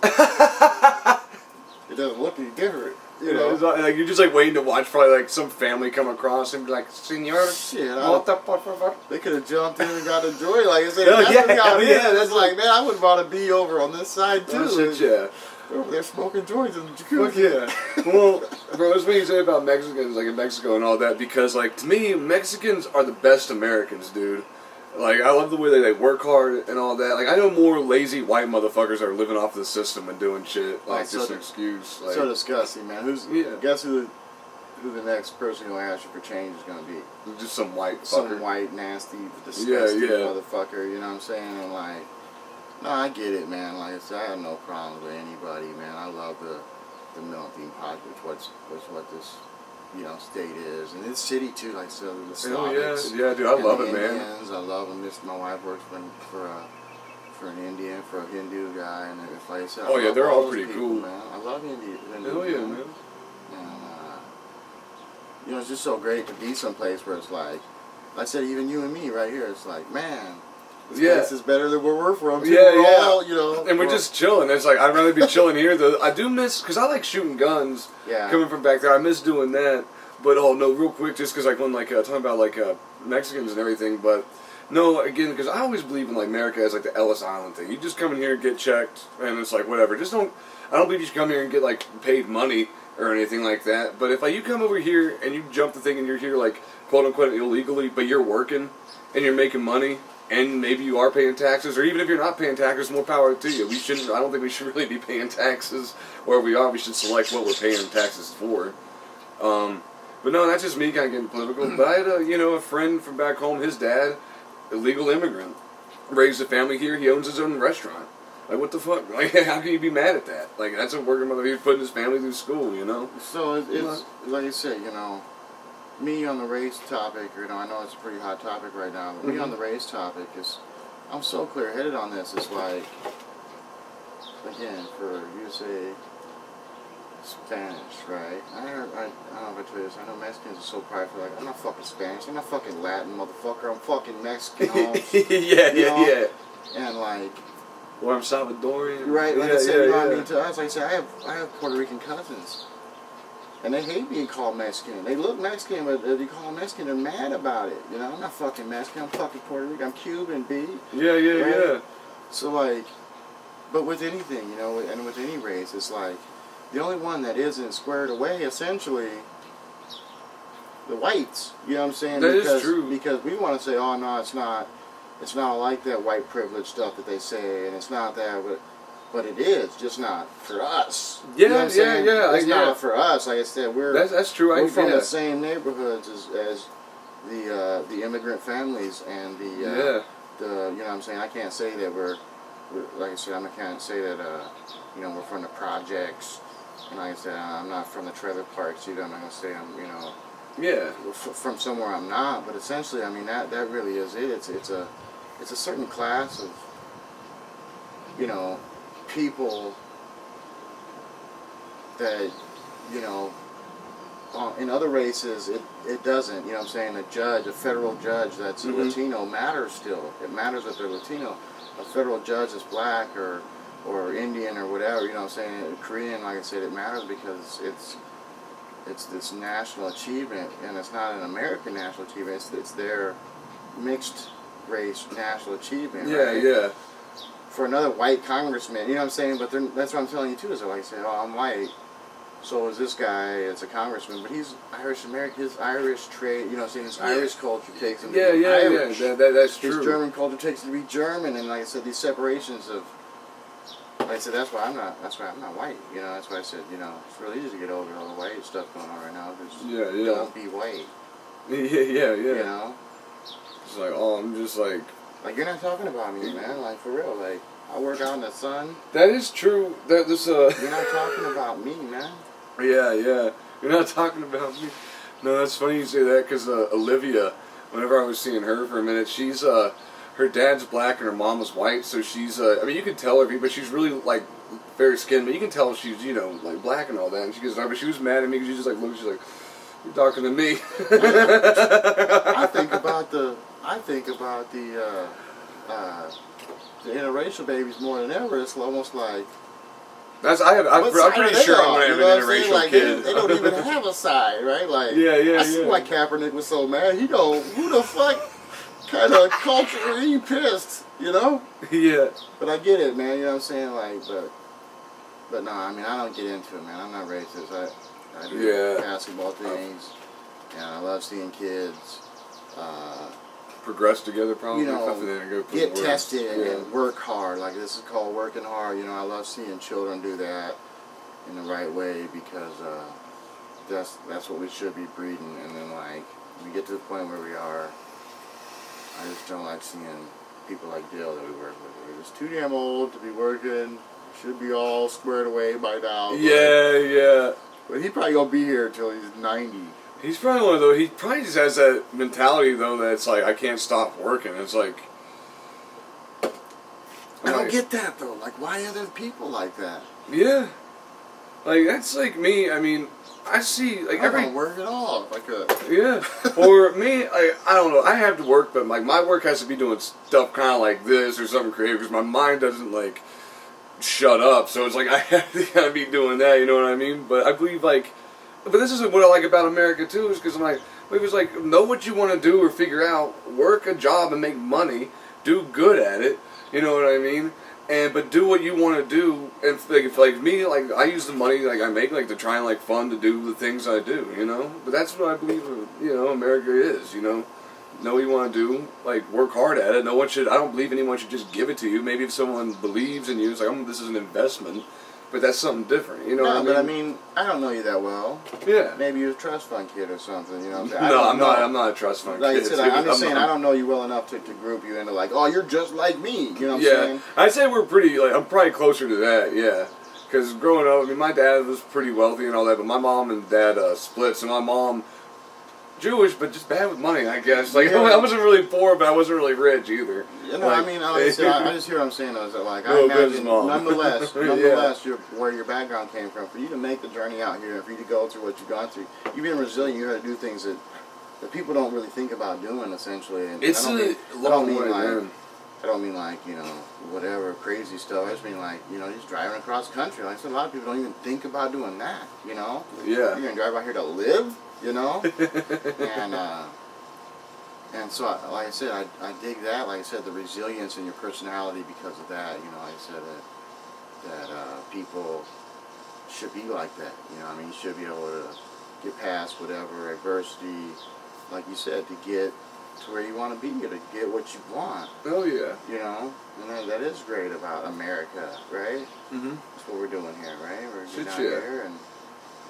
It doesn't look any different, you know. It's like you're just like waiting to watch probably like some family come across and be like, Senor, they could have jumped in and got a joy, like I said. That's like, man, I would want to be over on this side too. Oh, shit, They're smoking joints in the jacuzzi. Fuck yeah. Well, bro, it's what you say about Mexicans, like in Mexico and all that, because, like, to me, Mexicans are the best Americans, dude. Like, I love the way they work hard and all that. Like, I know more lazy white motherfuckers that are living off the system and doing shit, like, just an excuse. Like, so disgusting, man. Guess who the next person who'll ask you for change is going to be? just some white fucker. Some white, nasty, disgusting motherfucker, you know what I'm saying? And, like, no, I get it, man. Like I said, I have no problems with anybody, man. I love the melting pot, which what this, you know, state is, and this city too. Like so, the Slavics. Yeah, dude, I love it, man. Indians, I love them. My wife works for an Indian, for a Hindu guy, and it's like I said, oh yeah, they're all pretty people, cool, man. I love Indians. Hell yeah, man. And you know, it's just so great to be someplace where it's like I said, even you and me right here. It's like, man. This place is better than where we're from. Too. All, you know, and we're just chilling. It's like I'd rather be chilling here. Though I do miss, because I like shooting guns. Yeah. Coming from back there, I miss doing that. But oh no, real quick, just because like when like talking about like Mexicans and everything. But no, again, because I always believe in like America as like the Ellis Island thing. You just come in here and get checked, and it's like whatever. Just don't. I don't believe you should come here and get like paid money or anything like that. But if like you come over here and you jump the thing and you're here like quote unquote illegally, but you're working and you're making money. And maybe you are paying taxes, or even if you're not paying taxes, more power to you. I don't think we should really be paying taxes where we are. We should select what we're paying taxes for. But no, that's just me kind of getting political. But I had a friend from back home. His dad, illegal immigrant, raised a family here. He owns his own restaurant. Like, what the fuck? Like, how can you be mad at that? Like, that's a working mother. He's putting his family through school, you know? So it's like you said, you know, me on the race topic, you know, I know it's a pretty hot topic right now, but me on the race topic is, I'm so clear-headed on this. It's like, again, for you to say Spanish, right? I don't know if I tell you this. I know Mexicans are so prideful. Like, I'm not fucking Spanish. I'm not fucking Latin, motherfucker. I'm fucking Mexican. Yeah. And like, or I'm Salvadorian. Right. Like I said, I mean, like I said, I have Puerto Rican cousins. And they hate being called Mexican. They look Mexican, but if you call them Mexican, they're mad about it. You know, I'm not fucking Mexican. I'm fucking Puerto Rican. I'm Cuban, B. Yeah, yeah, right? yeah. So, like, but with anything, you know, and with any race, it's like, the only one that isn't squared away, essentially, the whites. You know what I'm saying? That because, is true. Because we want to say, oh, no, it's not like that white privilege stuff that they say, and it's not that, but it is, just not for us. Yeah, you know what I'm saying? yeah. It's not for us. Like I said, that's true. We're from the same neighborhoods as the immigrant families and the you know what I'm saying. I can't say that we're like I said. I can't say that you know, we're from the projects. And like I said, I'm not from the trailer parks either. I'm not gonna say I'm, you know, from somewhere I'm not. But essentially, I mean, that really is it. It's a certain class of, you know, people that, you know, in other races it doesn't. You know what I'm saying? A federal judge that's a Latino matters still. It matters that they're Latino. A federal judge that's black or Indian or whatever, you know what I'm saying, Korean, like I said, it matters because it's this national achievement, and it's not an American national achievement, it's their mixed race national achievement, right? Yeah. For another white congressman, you know what I'm saying, but that's what I'm telling you too, is like I said, oh, I'm white, so is this guy, it's a congressman, but he's Irish American, his Irish trade, you know what I'm saying, his Irish culture takes him to be Irish. That's true. His German culture takes him to be German, and like I said, these separations of, like I said, that's why I'm not white, you know, that's why I said, you know, it's really easy to get over all the white stuff going on right now, just don't be white. Yeah. You know? It's like, oh, I'm just like, you're not talking about me, man, like, for real, like, I work out in the sun. That is true, you're not talking about me, man. Yeah, you're not talking about me. No, that's funny you say that, because Olivia, whenever I was seeing her for a minute, she's, her dad's black and her mom was white, so she's, I mean, you can tell her, but she's really, like, fair skinned, but you can tell she's, you know, like, black and all that, and she goes, but she was mad at me, because she just, like, looked, she's like, you're talking to me. I think about the interracial babies more than ever. It's almost like, I'm pretty sure I'm going to have an interracial like, kid. They don't even have a side, right? Like, I see why Kaepernick was so mad. Who the fuck kind of culture are you pissed, you know? Yeah. But I get it, man, you know what I'm saying? Like, but no, I mean, I don't get into it, man. I'm not racist. I do basketball things, and I love seeing kids progress together, probably. You know, get tested and work hard. Like, this is called working hard. You know, I love seeing children do that in the right way, because that's what we should be breeding. And then, like, we get to the point where we are, I just don't like seeing people like Dale that we work with. We're just too damn old to be working. Should be all squared away by now. Yeah. But he probably gonna be here until he's 90. He's probably one of those. He probably just has that mentality though that it's like, I can't stop working. It's like, I don't get that though. Like, why are there people like that? Yeah, like that's like me. I mean, I see like I don't work at all. Or me, I don't know. I have to work, but like my work has to be doing stuff kind of like this or something creative, because my mind doesn't like shut up. So it's like I have to kind of be doing that. You know what I mean? But I believe like. But this is what I like about America too, is because I'm like, it was like, know what you want to do or figure out, work a job and make money, do good at it, you know what I mean? But do what you want to do, and like me, like I use the money like I make like to try and like fun to do the things I do, you know. But that's what I believe, you know, America is, you know. Know what you want to do, like work hard at it. No one should. I don't believe anyone should just give it to you. Maybe if someone believes in you, it's like, this is an investment. But that's something different, you know what I mean? But I mean, I don't know you that well. Yeah. Maybe you're a trust fund kid or something, you know what I'm saying? No, I'm not a trust fund kid. Like I said, I'm just saying, I don't know you well enough to group you into like, oh, you're just like me, you know what I'm saying? I'd say we're pretty, like, I'm probably closer to that, yeah. Because growing up, I mean, my dad was pretty wealthy and all that, but my mom and dad split, so my mom, Jewish, but just bad with money, I guess. Like, I wasn't really poor, but I wasn't really rich either. You know, like, I mean, I just hear what I'm saying, though, is that, like, I imagine, nonetheless, where your background came from, for you to make the journey out here, and for you to go through what you've gone through, you've been resilient, you had to do things that people don't really think about doing, essentially. And it's a long way, man. I don't mean like, you know, whatever crazy stuff. I just mean like, you know, just driving across country. Like I said, a lot of people don't even think about doing that, you know? Yeah. You're going to drive out here to live, you know? And so, like I said, I dig that. Like I said, the resilience in your personality because of that. You know, like I said, that people should be like that. You know, I mean, you should be able to get past whatever adversity, like you said, to get to where you want to be, to get what you want. Oh, yeah. You know, and that is great about America, right? Mm-hmm. That's what we're doing here, right? We're getting out Yeah. here,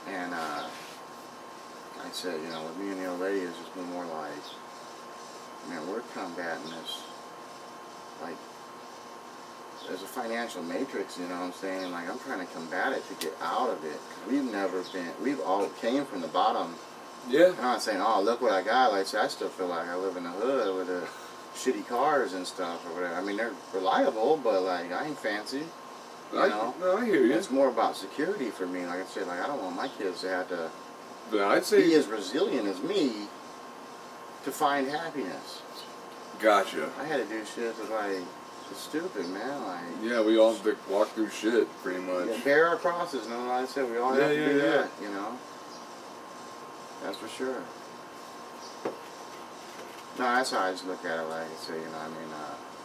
and like I said, you know, with me and the old lady, it's just been more like, man, we're combating this, like, there's a financial matrix, you know what I'm saying? Like, I'm trying to combat it to get out of it. We've all came from the bottom. Yeah. I'm not saying, oh, look what I got. Like I said, I still feel like I live in the hood with the shitty cars and stuff or whatever. I mean, they're reliable, but, like, I ain't fancy, you know? No, I hear you. It's more about security for me. Like I said, like, I don't want my kids to have to But I'd say... be as resilient as me to find happiness. Gotcha. I had to do shit that's like, it's stupid, man. Like, Yeah, we all have to walk through shit, pretty much. yeah, bear our crosses, no, like I said, we all have to do that, you know? That's for sure. No, that's how I just look at it, like I say, you know, I mean,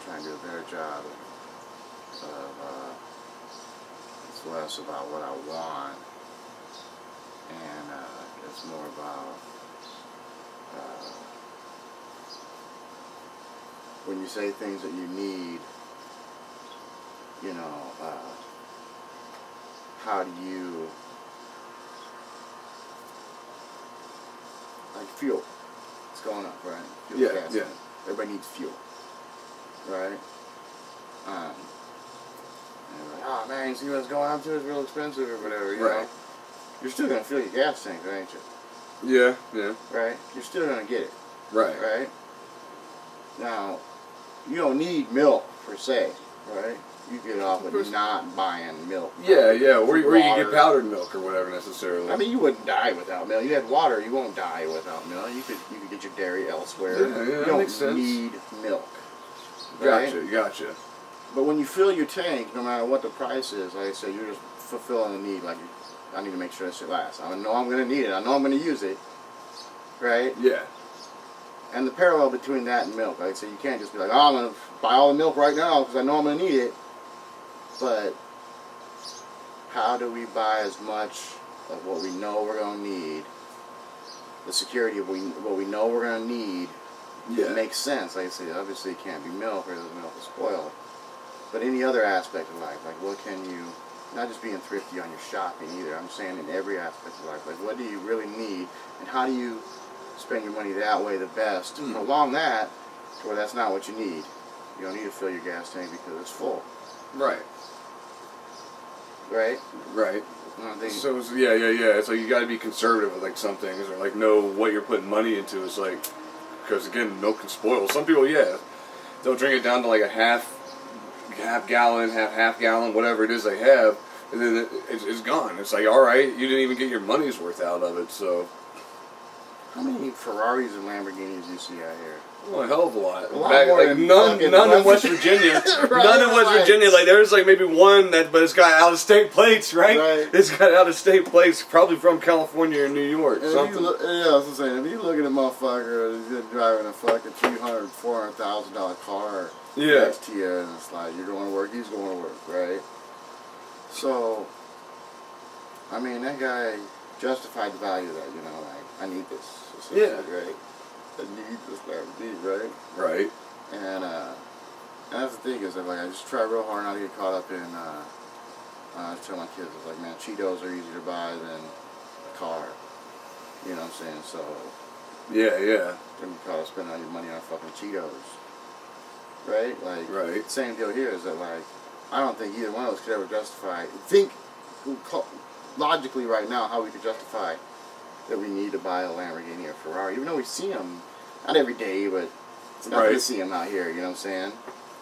trying to do a better job of it's less about what I want, and it's more about when you say things that you need, you know, how do you, like fuel, it's going up, right? Fuel, Yeah, gas, yeah. Everybody needs fuel, right? And like, oh man, you see what's going up to? It's real expensive or whatever, you know? You're still going to fill your gas tank, ain't you? Yeah, yeah. Right? You're still going to get it. Right. Right? Now, you don't need milk per se, right? You get off with not buying milk. Yeah, yeah. Or you can Water. get powdered milk or whatever necessarily. I mean, you wouldn't die without milk. You had water, you won't die without milk. You could get your dairy elsewhere. Yeah, you that don't makes sense. need milk. Right? Gotcha. But when you fill your tank, no matter what the price is, like I said, you're just fulfilling a need. Like, I need to make sure that shit lasts. I know I'm going to need it. I know I'm going to use it. Right? Yeah. And the parallel between that and milk, like I said, you can't just be like, oh, I'm going to buy all the milk right now because I know I'm going to need it. But how do we buy as much of what we know we're going to need, the security of what we know we're going to need, it makes sense. Like I say, obviously it can't be milk or the milk is spoiled. But any other aspect of life, like what can you, not just being thrifty on your shopping either, I'm saying in every aspect of life, like what do you really need and how do you spend your money that way the best to prolong that to where that's not what you need. You don't need to fill your gas tank because it's full. Right. Right? Right. So yeah. It's like you got to be conservative with like some things, or like know what you're putting money into. It's like, because again, milk can spoil. Some people, they'll drink it down to like a half gallon, half gallon, whatever it is they have, and then it's gone. It's like, all right, you didn't even get your money's worth out of it. So, how many Ferraris and Lamborghinis do you see out here? well, a hell of a lot. A lot more than none in West Virginia. Right, None in West Virginia. Like there's like maybe one but it's got out of state plates, right? It's got out of state plates, probably from California or New York. And Something. I was saying, if you look at a motherfucker who's driving a fucking $300,000-$400,000 car next to you, and it's like you're going to work, he's going to work, right? So, I mean, that guy justified the value of that, you know, like I need this. Right? I need this Lamborghini, right? Right. And that's the thing is that like I just try real hard not to get caught up in. I tell my kids, it's like, man, Cheetos are easier to buy than a car. You know what I'm saying? So yeah. Don't get caught up spending all your money on fucking Cheetos, right? Like same deal here is that like I don't think either one of us could ever justify. Think logically right now how we could justify that we need to buy a Lamborghini or Ferrari, even though we see them, not every day, but it's nothing to see them out here, you know what I'm saying?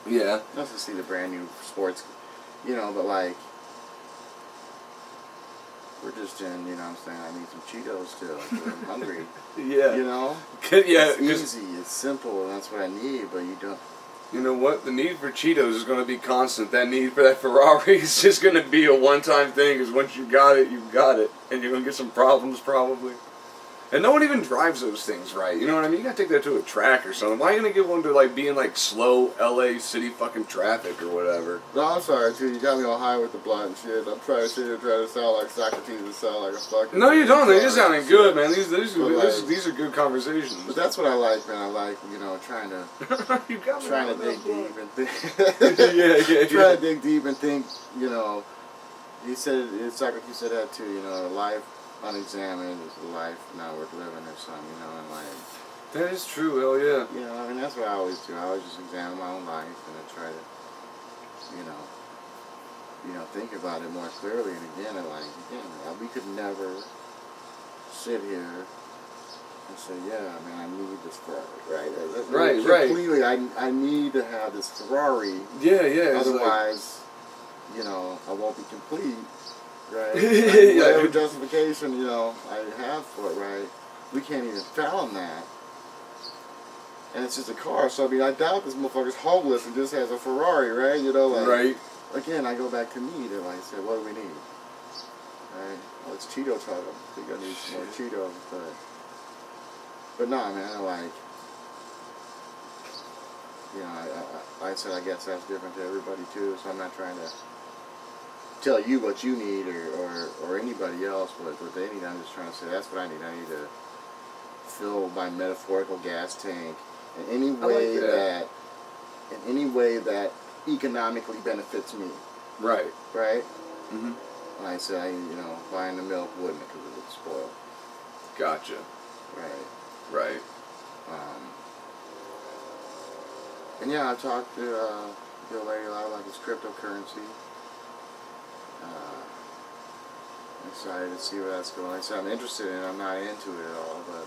Yeah. Nice to see the brand new sports, you know, but like, we're just in, you know what I'm saying, I need some Cheetos still, I'm hungry. Yeah. You know? Yeah. It's easy, it's simple, and that's what I need, but you don't, You know what? The need for Cheetos is going to be constant. That need for that Ferrari is just going to be a one-time thing, because once you got it, you've got it. And you're going to get some problems, probably. And no one even drives those things right. You know what I mean? You got to take that to a track or something. Why are you going to give one to, like, being, like, slow LA city fucking traffic or whatever? No, I'm sorry, too. You got me all high with the blunt and shit. I'm trying to sound like Socrates and sound like a fucking... No, you don't. They just sounding good, man. These are good conversations. But that's what I like, man. I like, you know, trying to... You got me trying to dig deep and think... Trying to dig deep and think, you know... He said, Socrates said that, too, you know, life unexamined is a life not worth living or something, you know, and like... That is true, hell yeah. You know, I mean, that's what I always do. I always just examine my own life and I try to, you know, think about it more clearly. And again, we could never sit here and say, yeah, man, I need this Ferrari, right? Right. Completely, I need to have this Ferrari. Yeah. Otherwise, you know, I won't be complete. Right? Yeah. Whatever justification, you know, I have for it, right? We can't even fathom that. And it's just a car, so I mean, I doubt this motherfucker's homeless and just has a Ferrari, right? You know, like... Right. Again, I go back to need, and like I said, what do we need? Right? Well, it's Cheeto time. I think I need some more Cheetos, but nah, man, I like... You know, like I said, I guess that's different to everybody, too, so I'm not trying to tell you what you need or anybody else what they need. I'm just trying to say that's what I need. I need to fill my metaphorical gas tank in any way that economically benefits me. Right. Mm-hmm. Like I said, buying the milk wouldn't, because it would spoil. Gotcha. Right. And yeah, I talked to the lady a lot about this cryptocurrency. I'm excited to see where that's going. Like I said, I'm interested in it. I'm not into it at all, but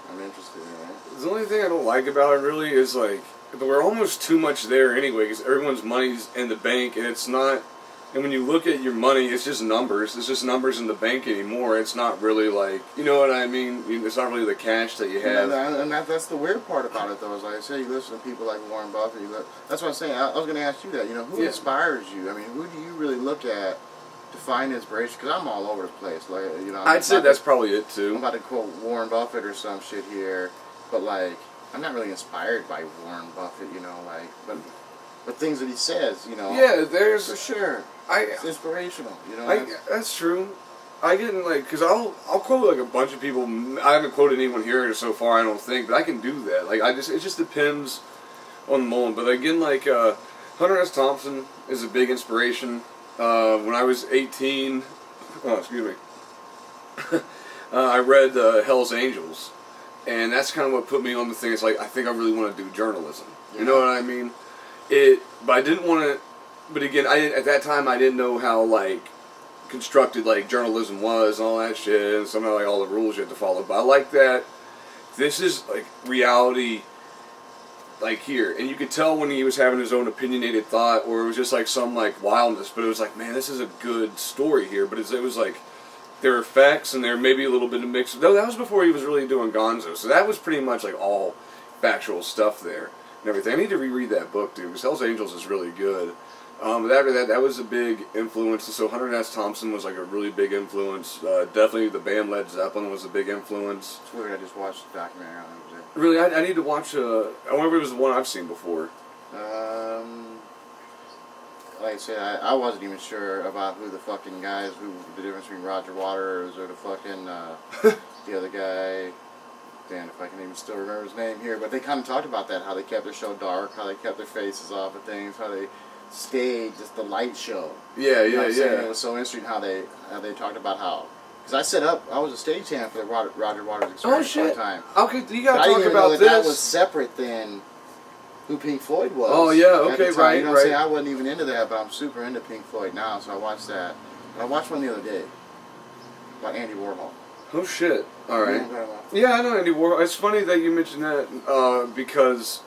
I'm interested in it. The only thing I don't like about it really is like, we're almost too much there anyway, because everyone's money's in the bank, and it's not, and when you look at your money, it's just numbers. It's just numbers in the bank anymore. It's not really like, you know what I mean? It's not really the cash that you have. And that's the weird part about it, though, is like I say, you listen to people like Warren Buffett. That's what I'm saying. I was going to ask you that. You know, who inspires you? I mean, who do you really look at to find inspiration? Because I'm all over the place. Like, you know, I'd say that's probably it too. I'm about to quote Warren Buffett or some shit here, but like, I'm not really inspired by Warren Buffett, you know, like, but things that he says, you know. Yeah, there's for sure. It's inspirational, you know. That's true. I can because I'll quote like a bunch of people. I haven't quoted anyone here so far, I don't think, but I can do that. Like it just depends on the moment. But again, like Hunter S. Thompson is a big inspiration. When I was 18, I read Hell's Angels, and that's kind of what put me on the thing. It's like, I think I really want to do journalism. Yeah. You know what I mean? But I didn't want to. But again, at that time I didn't know how like constructed like journalism was and all that shit, and somehow like all the rules you have to follow. But I like that this is like reality, like here, and you could tell when he was having his own opinionated thought, or it was just like some like wildness. But it was like, man, this is a good story here. But it was like there are facts and there may be a little bit of mix. Though that was before he was really doing Gonzo, so that was pretty much like all factual stuff there and everything. I need to reread that book, dude, because Hell's Angels is really good. That was a big influence. So Hunter S. Thompson was like a really big influence. Definitely the band Led Zeppelin was a big influence. It's weird, I just watched the documentary on it. Really, I need to watch, I wonder if it was the one I've seen before. Like I said, I wasn't even sure about who the fucking guys, the difference between Roger Waters or the fucking, the other guy. Damn, if I can even still remember his name here. But they kind of talked about that, how they kept their show dark, how they kept their faces off of things, how they staged just the light show. Yeah. It was so interesting how they talked about how. Because I was a stagehand for the Roger Waters experience one time. Okay, you gotta talk about about this. That was separate than who Pink Floyd was. Oh yeah, okay, right, you know what I'm saying? I wasn't even into that, but I'm super into Pink Floyd now, so I watched that. I watched one the other day about Andy Warhol. Oh shit! All right. You know what I'm talking about? Yeah, I know Andy Warhol. It's funny that you mentioned that because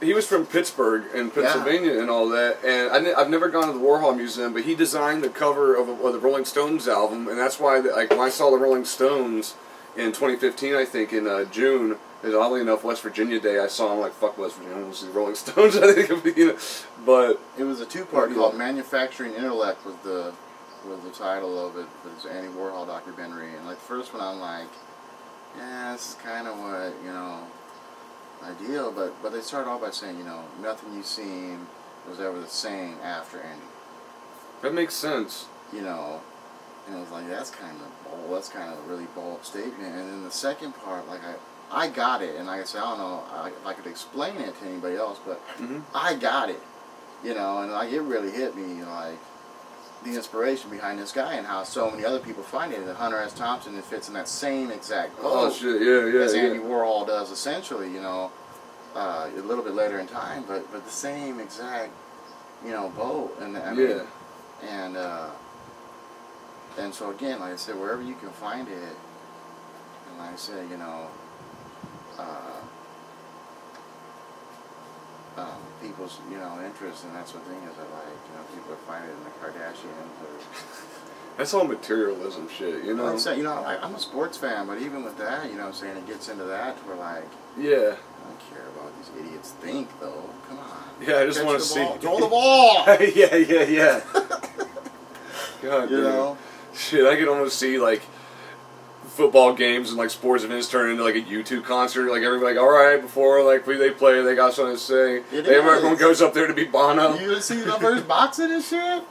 he was from Pittsburgh and Pennsylvania and all that, and I've never gone to the Warhol Museum, but he designed the cover of the Rolling Stones album, and that's why, like, when I saw the Rolling Stones in 2015, I think, in June, is oddly enough West Virginia Day. I saw him like, fuck West Virginia, we'll see the Rolling Stones. I think, you know, but it was a two-part called "Manufacturing Intellect" was the title of it. It was an Andy Warhol documentary, and like the first one, I'm like, yeah, this is kind of what, you know, ideal, but they started off by saying, you know, nothing you've seen was ever the same after Andy. That makes sense. You know, and it was like, that's kind of bold, that's kind of a really bold statement. And then the second part, like, I got it, and like I said, I don't know if I could explain it to anybody else, but I got it, you know, and like, it really hit me, like, the inspiration behind this guy and how so many other people find it. That Hunter S. Thompson, it fits in that same exact boat. Oh shit, yeah, as Andy Warhol does, essentially, you know, a little bit later in time, but the same exact, you know, boat. And I mean, and so again, like I said, wherever you can find it, and like I said, you know, people's, you know, interest, and that's the thing is that, like, you know, people find it in the Kardashians or... That's all materialism shit, you know? Like I said, you know, I'm a sports fan, but even with that, you know what I'm saying, it gets into that where, like, yeah, I don't care about what these idiots think, though. Come on. Yeah, I just want to see. Throw the ball! yeah. God, you know? Shit, I could almost see, like, football games and like sports events turn into like a YouTube concert. Like everybody, like, all right, before like they play, they got something to say. Everyone goes up there to be Bono. You see the first boxing and shit?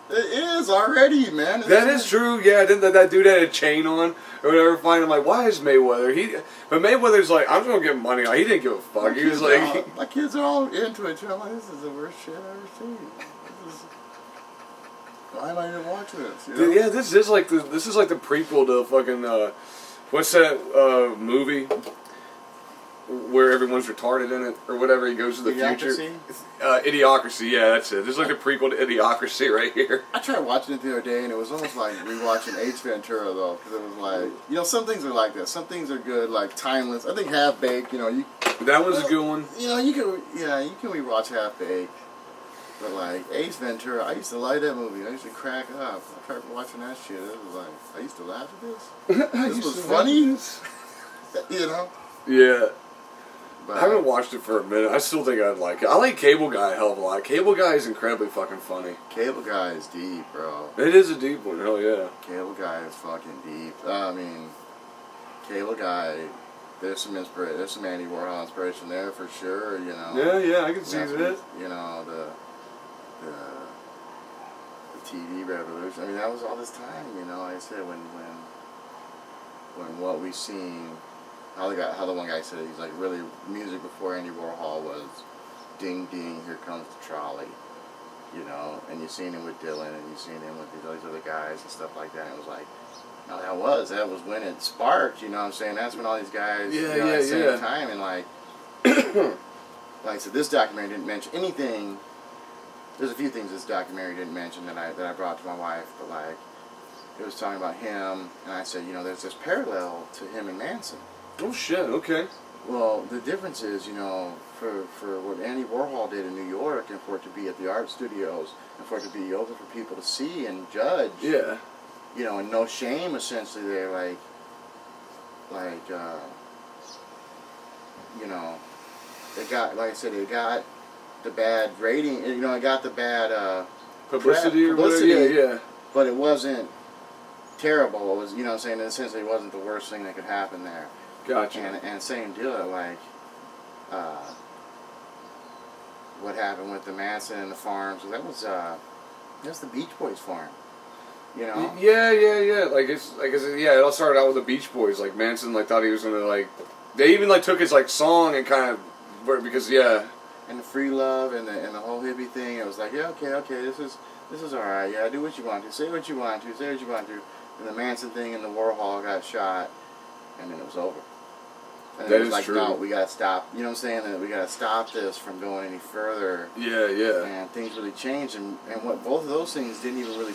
It is already, man. That is true. Yeah, didn't that dude had a chain on or whatever? Fine. I'm like, why is Mayweather? But Mayweather's like, I'm just gonna get money. He didn't give a fuck. He was like, my kids are all into it. I'm like, this is the worst shit I've ever seen. Why am I even watching this? You know? Dude, yeah, this is like the prequel to fucking what's that movie where everyone's retarded in it or whatever? He goes to the future. Idiocracy. Yeah, that's it. This is like the prequel to Idiocracy right here. I tried watching it the other day, and it was almost like rewatching Ace Ventura, though, because it was like, you know, some things are like that. Some things are good, like timeless. I think Half Baked, you know, that was a good one. You know, you can rewatch Half Baked. But like Ace Ventura, I used to like that movie. I used to crack up. I tried watching that shit. It was like, I used to laugh at this. This was funny. You know? Yeah. But I haven't watched it for a minute. I still think I'd like it. I like Cable Guy a hell of a lot. Cable Guy is incredibly fucking funny. Cable Guy is deep, bro. It is a deep one. Hell yeah. Cable Guy is fucking deep. I mean, Cable Guy. There's some inspiration. There's some Andy Warhol inspiration there for sure. You know. Yeah, I can see that. You know the TV revolution. I mean, that was all this time. You know, like I said, when what we've seen, how the one guy said, he's like, really, music before Andy Warhol was ding ding, here comes the trolley. You know, and you've seen him with Dylan, and you've seen him with these other guys and stuff like that. And it was like, no, that was when it sparked. You know what I'm saying? That's when all these guys, at the same time, and like, like I said, this documentary didn't mention anything. There's a few things this documentary didn't mention that I brought to my wife, but like, it was talking about him, and I said, you know, there's this parallel to him and Manson. Oh shit, okay. Well, the difference is, you know, for what Andy Warhol did in New York, and for it to be at the art studios, and for it to be open for people to see and judge. Yeah. You know, and no shame, essentially, there, like, you know, it got, like I said, it got the bad rating, you know, it got the bad publicity or whatever, yeah. But it wasn't terrible. It was, you know what I'm saying, in a sense, it wasn't the worst thing that could happen there. Gotcha. And same deal, like, what happened with the Manson and the farms, that's the Beach Boys farm. You know? Yeah. Like it all started out with the Beach Boys. Like Manson, like thought he was gonna like. They even like took his like song and kind of because And the free love and the whole hippie thing. It was like, yeah, okay, this is all right. Yeah, do what you want to, say what you want to, say what you want to. And the Manson thing and the Warhol got shot, and then it was over. And that it was is like, true. no, we gotta stop. You know what I'm saying? That we gotta stop this from going any further. Yeah. And things really changed, and what both of those things didn't even really.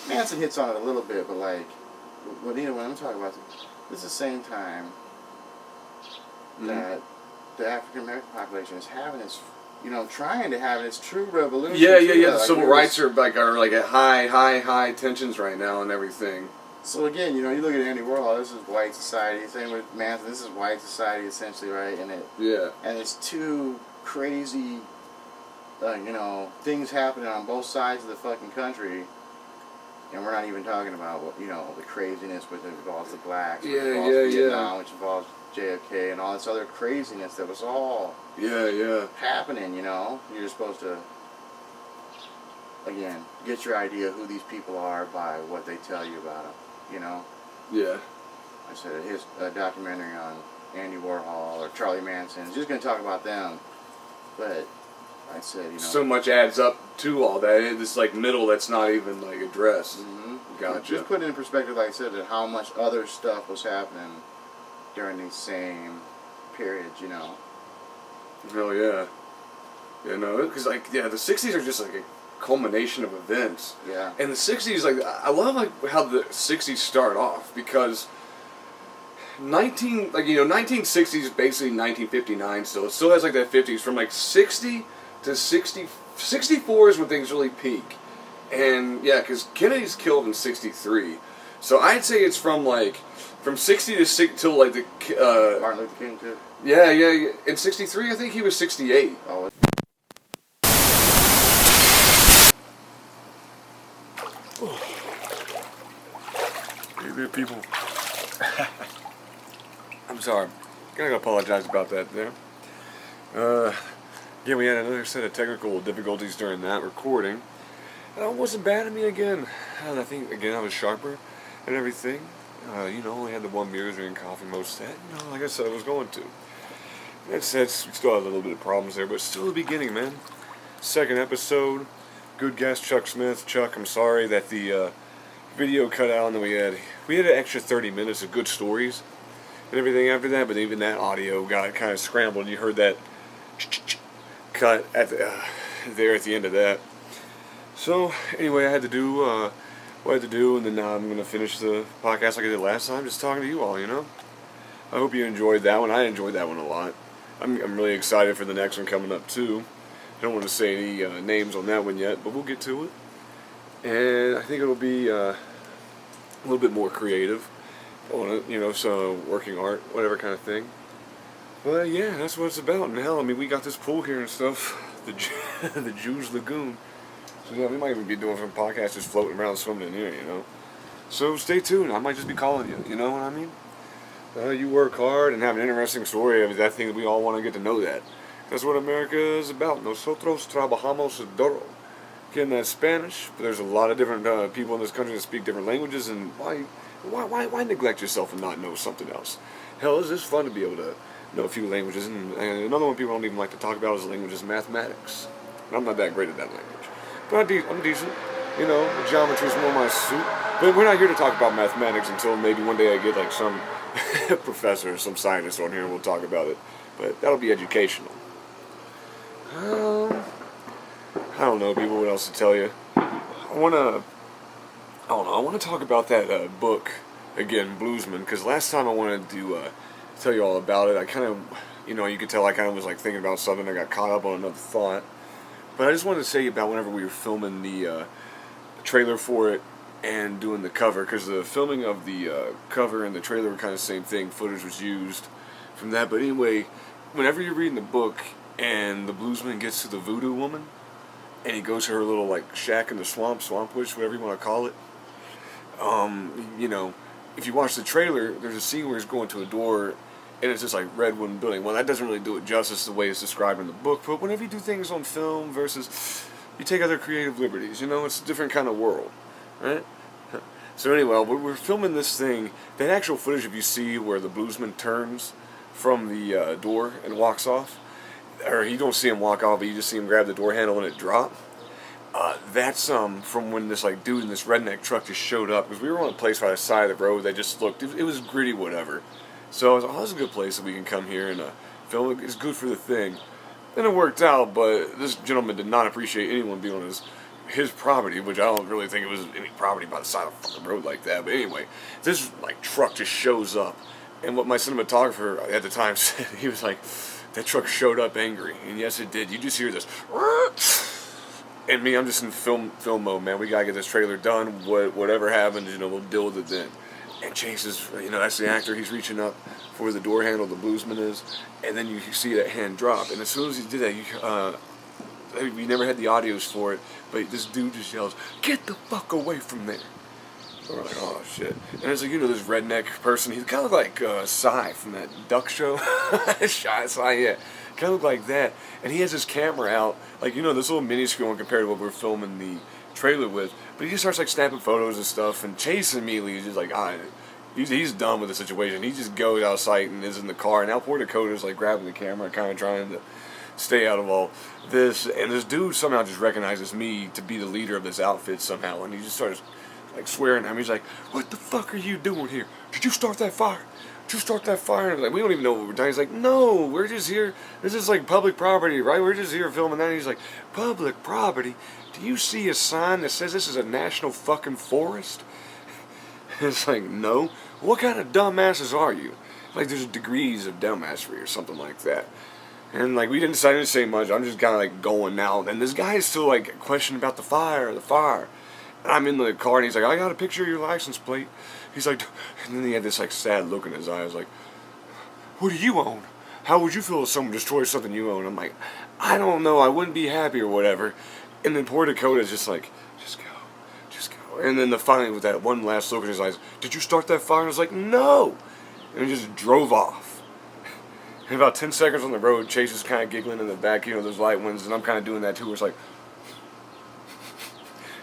Manson hits on it a little bit, but like, when I'm talking about this is the same time that the African American population is having its, you know, trying to have its true revolution. Yeah. The like civil rights are at high tensions right now and everything. So again, you look at Andy Warhol. This is white society. Same with Manson. This is white society essentially, right? And it's two crazy, things happening on both sides of the fucking country. And we're not even talking about what the craziness which involves the blacks, which involves Vietnam, which involves JFK, and all this other craziness that was all happening. You're supposed to, again, get your idea of who these people are by what they tell you about them. Yeah. I said a documentary on Andy Warhol or Charlie Manson. It's just going to talk about them, but I said, so much adds up to all that. This middle that's not even addressed. Mm-hmm. Gotcha. Just put it in perspective, like I said, that how much other stuff was happening during these same periods. Oh yeah. Because the 60s are just a culmination of events. Yeah. And the 60s, I love how the 60s start off, because 1960s is basically 1959 still. It still has that 50s. From 60 to 64 is when things really peak. And because Kennedy's killed in 63. So I'd say it's from 60 to 6 till Martin Luther King too. Yeah. In 63 I think he was 68. Oh. Hey there, people. I'm sorry. Gotta apologize about that there. We had another set of technical difficulties during that recording. It wasn't bad of me again. And I think, again, I was sharper and everything. Only had the one beer, drinking coffee most of that. Like I said, I was going to. That said, we still had a little bit of problems there, but still the beginning, man. Second episode. Good guest, Chuck Smith. Chuck, I'm sorry that the video cut out, and then we had an extra 30 minutes of good stories and everything after that, but even that audio got kind of scrambled. You heard that cut at there at the end of that. So anyway, I had to do what I had to do, and then now I'm going to finish the podcast like I did last time, just talking to you all. I hope you enjoyed that one. I enjoyed that one a lot. I'm really excited for the next one coming up too. I don't want to say any names on that one yet, but we'll get to it. And I think it'll be a little bit more creative, some working art, whatever kind of thing. But yeah, that's what it's about. And hell, we got this pool here and stuff, the Jews Lagoon. So we might even be doing some podcasts just floating around swimming in here, So stay tuned. I might just be calling you. You know what I mean? You work hard and have an interesting story. I think we all want to get to know that. That's what America is about. Nosotros Trabajamos Duro. Again, that's Spanish, but there's a lot of different people in this country that speak different languages, and why neglect yourself and not know something else? Hell, it's just fun to be able to know a few languages. And another one people don't even like to talk about is the language is mathematics. And I'm not that great at that language. But I'm decent. Geometry's more my suit. But we're not here to talk about mathematics until maybe one day I get some professor or some scientist on here and we'll talk about it. But that'll be educational. I don't know, people, what else to tell you. I want to talk about that book again, Bluesman, because last time I wanted to tell you all about it. I kind of, you could tell I kind of was thinking about something. I got caught up on another thought. But I just wanted to say about whenever we were filming the trailer for it and doing the cover, because the filming of the cover and the trailer were kind of the same thing. Footage was used from that. But anyway, whenever you're reading the book and the bluesman gets to the voodoo woman and he goes to her little shack in the swamp witch, whatever you want to call it, if you watch the trailer, there's a scene where he's going to a door and it's this red wooden building. Well, that doesn't really do it justice the way it's described in the book, but whenever you do things on film versus you take other creative liberties, it's a different kind of world, right? So anyway, we're filming this thing. That actual footage, if you see where the bluesman turns from the door and walks off, or you don't see him walk off, but you just see him grab the door handle and it drop. That's from when this dude in this redneck truck just showed up, because we were on a place by the side of the road that just looked, it was gritty, whatever. So I was like, oh, this is a good place that we can come here and film it. It's good for the thing. And it worked out, but this gentleman did not appreciate anyone being on his property, which I don't really think it was any property by the side of the fucking road like that. But anyway, this truck just shows up. And what my cinematographer at the time said, he was like, that truck showed up angry. And yes, it did. You just hear this. And me, I'm just in film mode, man. We gotta get this trailer done. Whatever happens, you know, we'll deal with it then. And Chase is, you know, that's the actor. He's reaching up for the door handle, the Bluesman is, and then you see that hand drop. And as soon as he did that, we never had the audios for it, but this dude just yells, "Get the fuck away from there!" And we're like, oh shit. And it's like, you know, this redneck person. He's kind of like Cy from that Duck show. Cy, yeah. Kind of look like that. And he has his camera out, like, you know, this little mini screen compared to what we're filming the trailer with. But he just starts like snapping photos and stuff. And Chase immediately is just like, he's done with the situation. He just goes out of sight and is in the car. And now poor Dakota's like grabbing the camera, kind of trying to stay out of all this. And this dude somehow just recognizes me to be the leader of this outfit somehow. And he just starts like swearing at me. He's like, "What the fuck are you doing here? Did you start that fire? Did you start that fire?" And like, we don't even know what we're doing. He's like, "No, we're just here. This is like public property, right? We're just here filming that." And he's like, "Public property? Do you see a sign that says this is a national fucking forest?" It's like, "No. What kind of dumbasses are you?" Like, there's degrees of dumbassery or something like that. And like, we didn't decide to say much. I'm just kind of like going now. And this guy is still like questioning about the fire. And I'm in the car and he's like, "I got a picture of your license plate." He's like, and then he had this like sad look in his eyes, like, "What do you own? How would you feel if someone destroyed something you own?" I'm like, "I don't know, I wouldn't be happy or whatever." And then poor Dakota's just like, just go. And then finally with that one last look in his eyes, "Did you start that fire?" And I was like, "No." And he just drove off. And about 10 seconds on the road, Chase is kind of giggling in the back, you know, those light winds, and I'm kind of doing that too. It's like,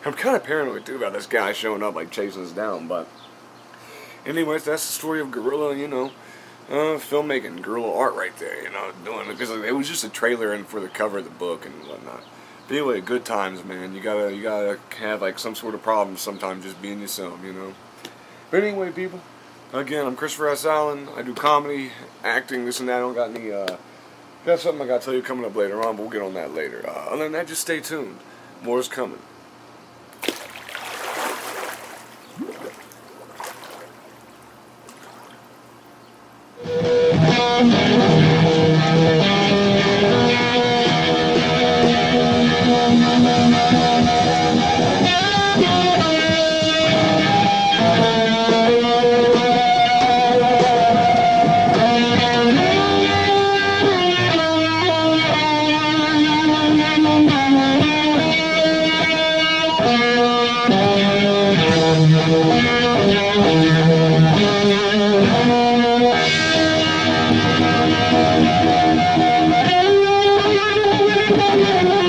I'm kind of paranoid too about this guy showing up, like chasing us down. But anyways, that's the story of guerrilla, you know, filmmaking, guerrilla art right there, you know, doing it because it was just a trailer and for the cover of the book and whatnot. But anyway, good times, man. You gotta have like some sort of problem sometimes just being yourself, you know. But anyway, people, again, I'm Christopher S. Allen. I do comedy, acting, this and that. I don't got any. Got something I gotta tell you coming up later on, but we'll get on that later. Other than that, just stay tuned. More is coming. Thank you.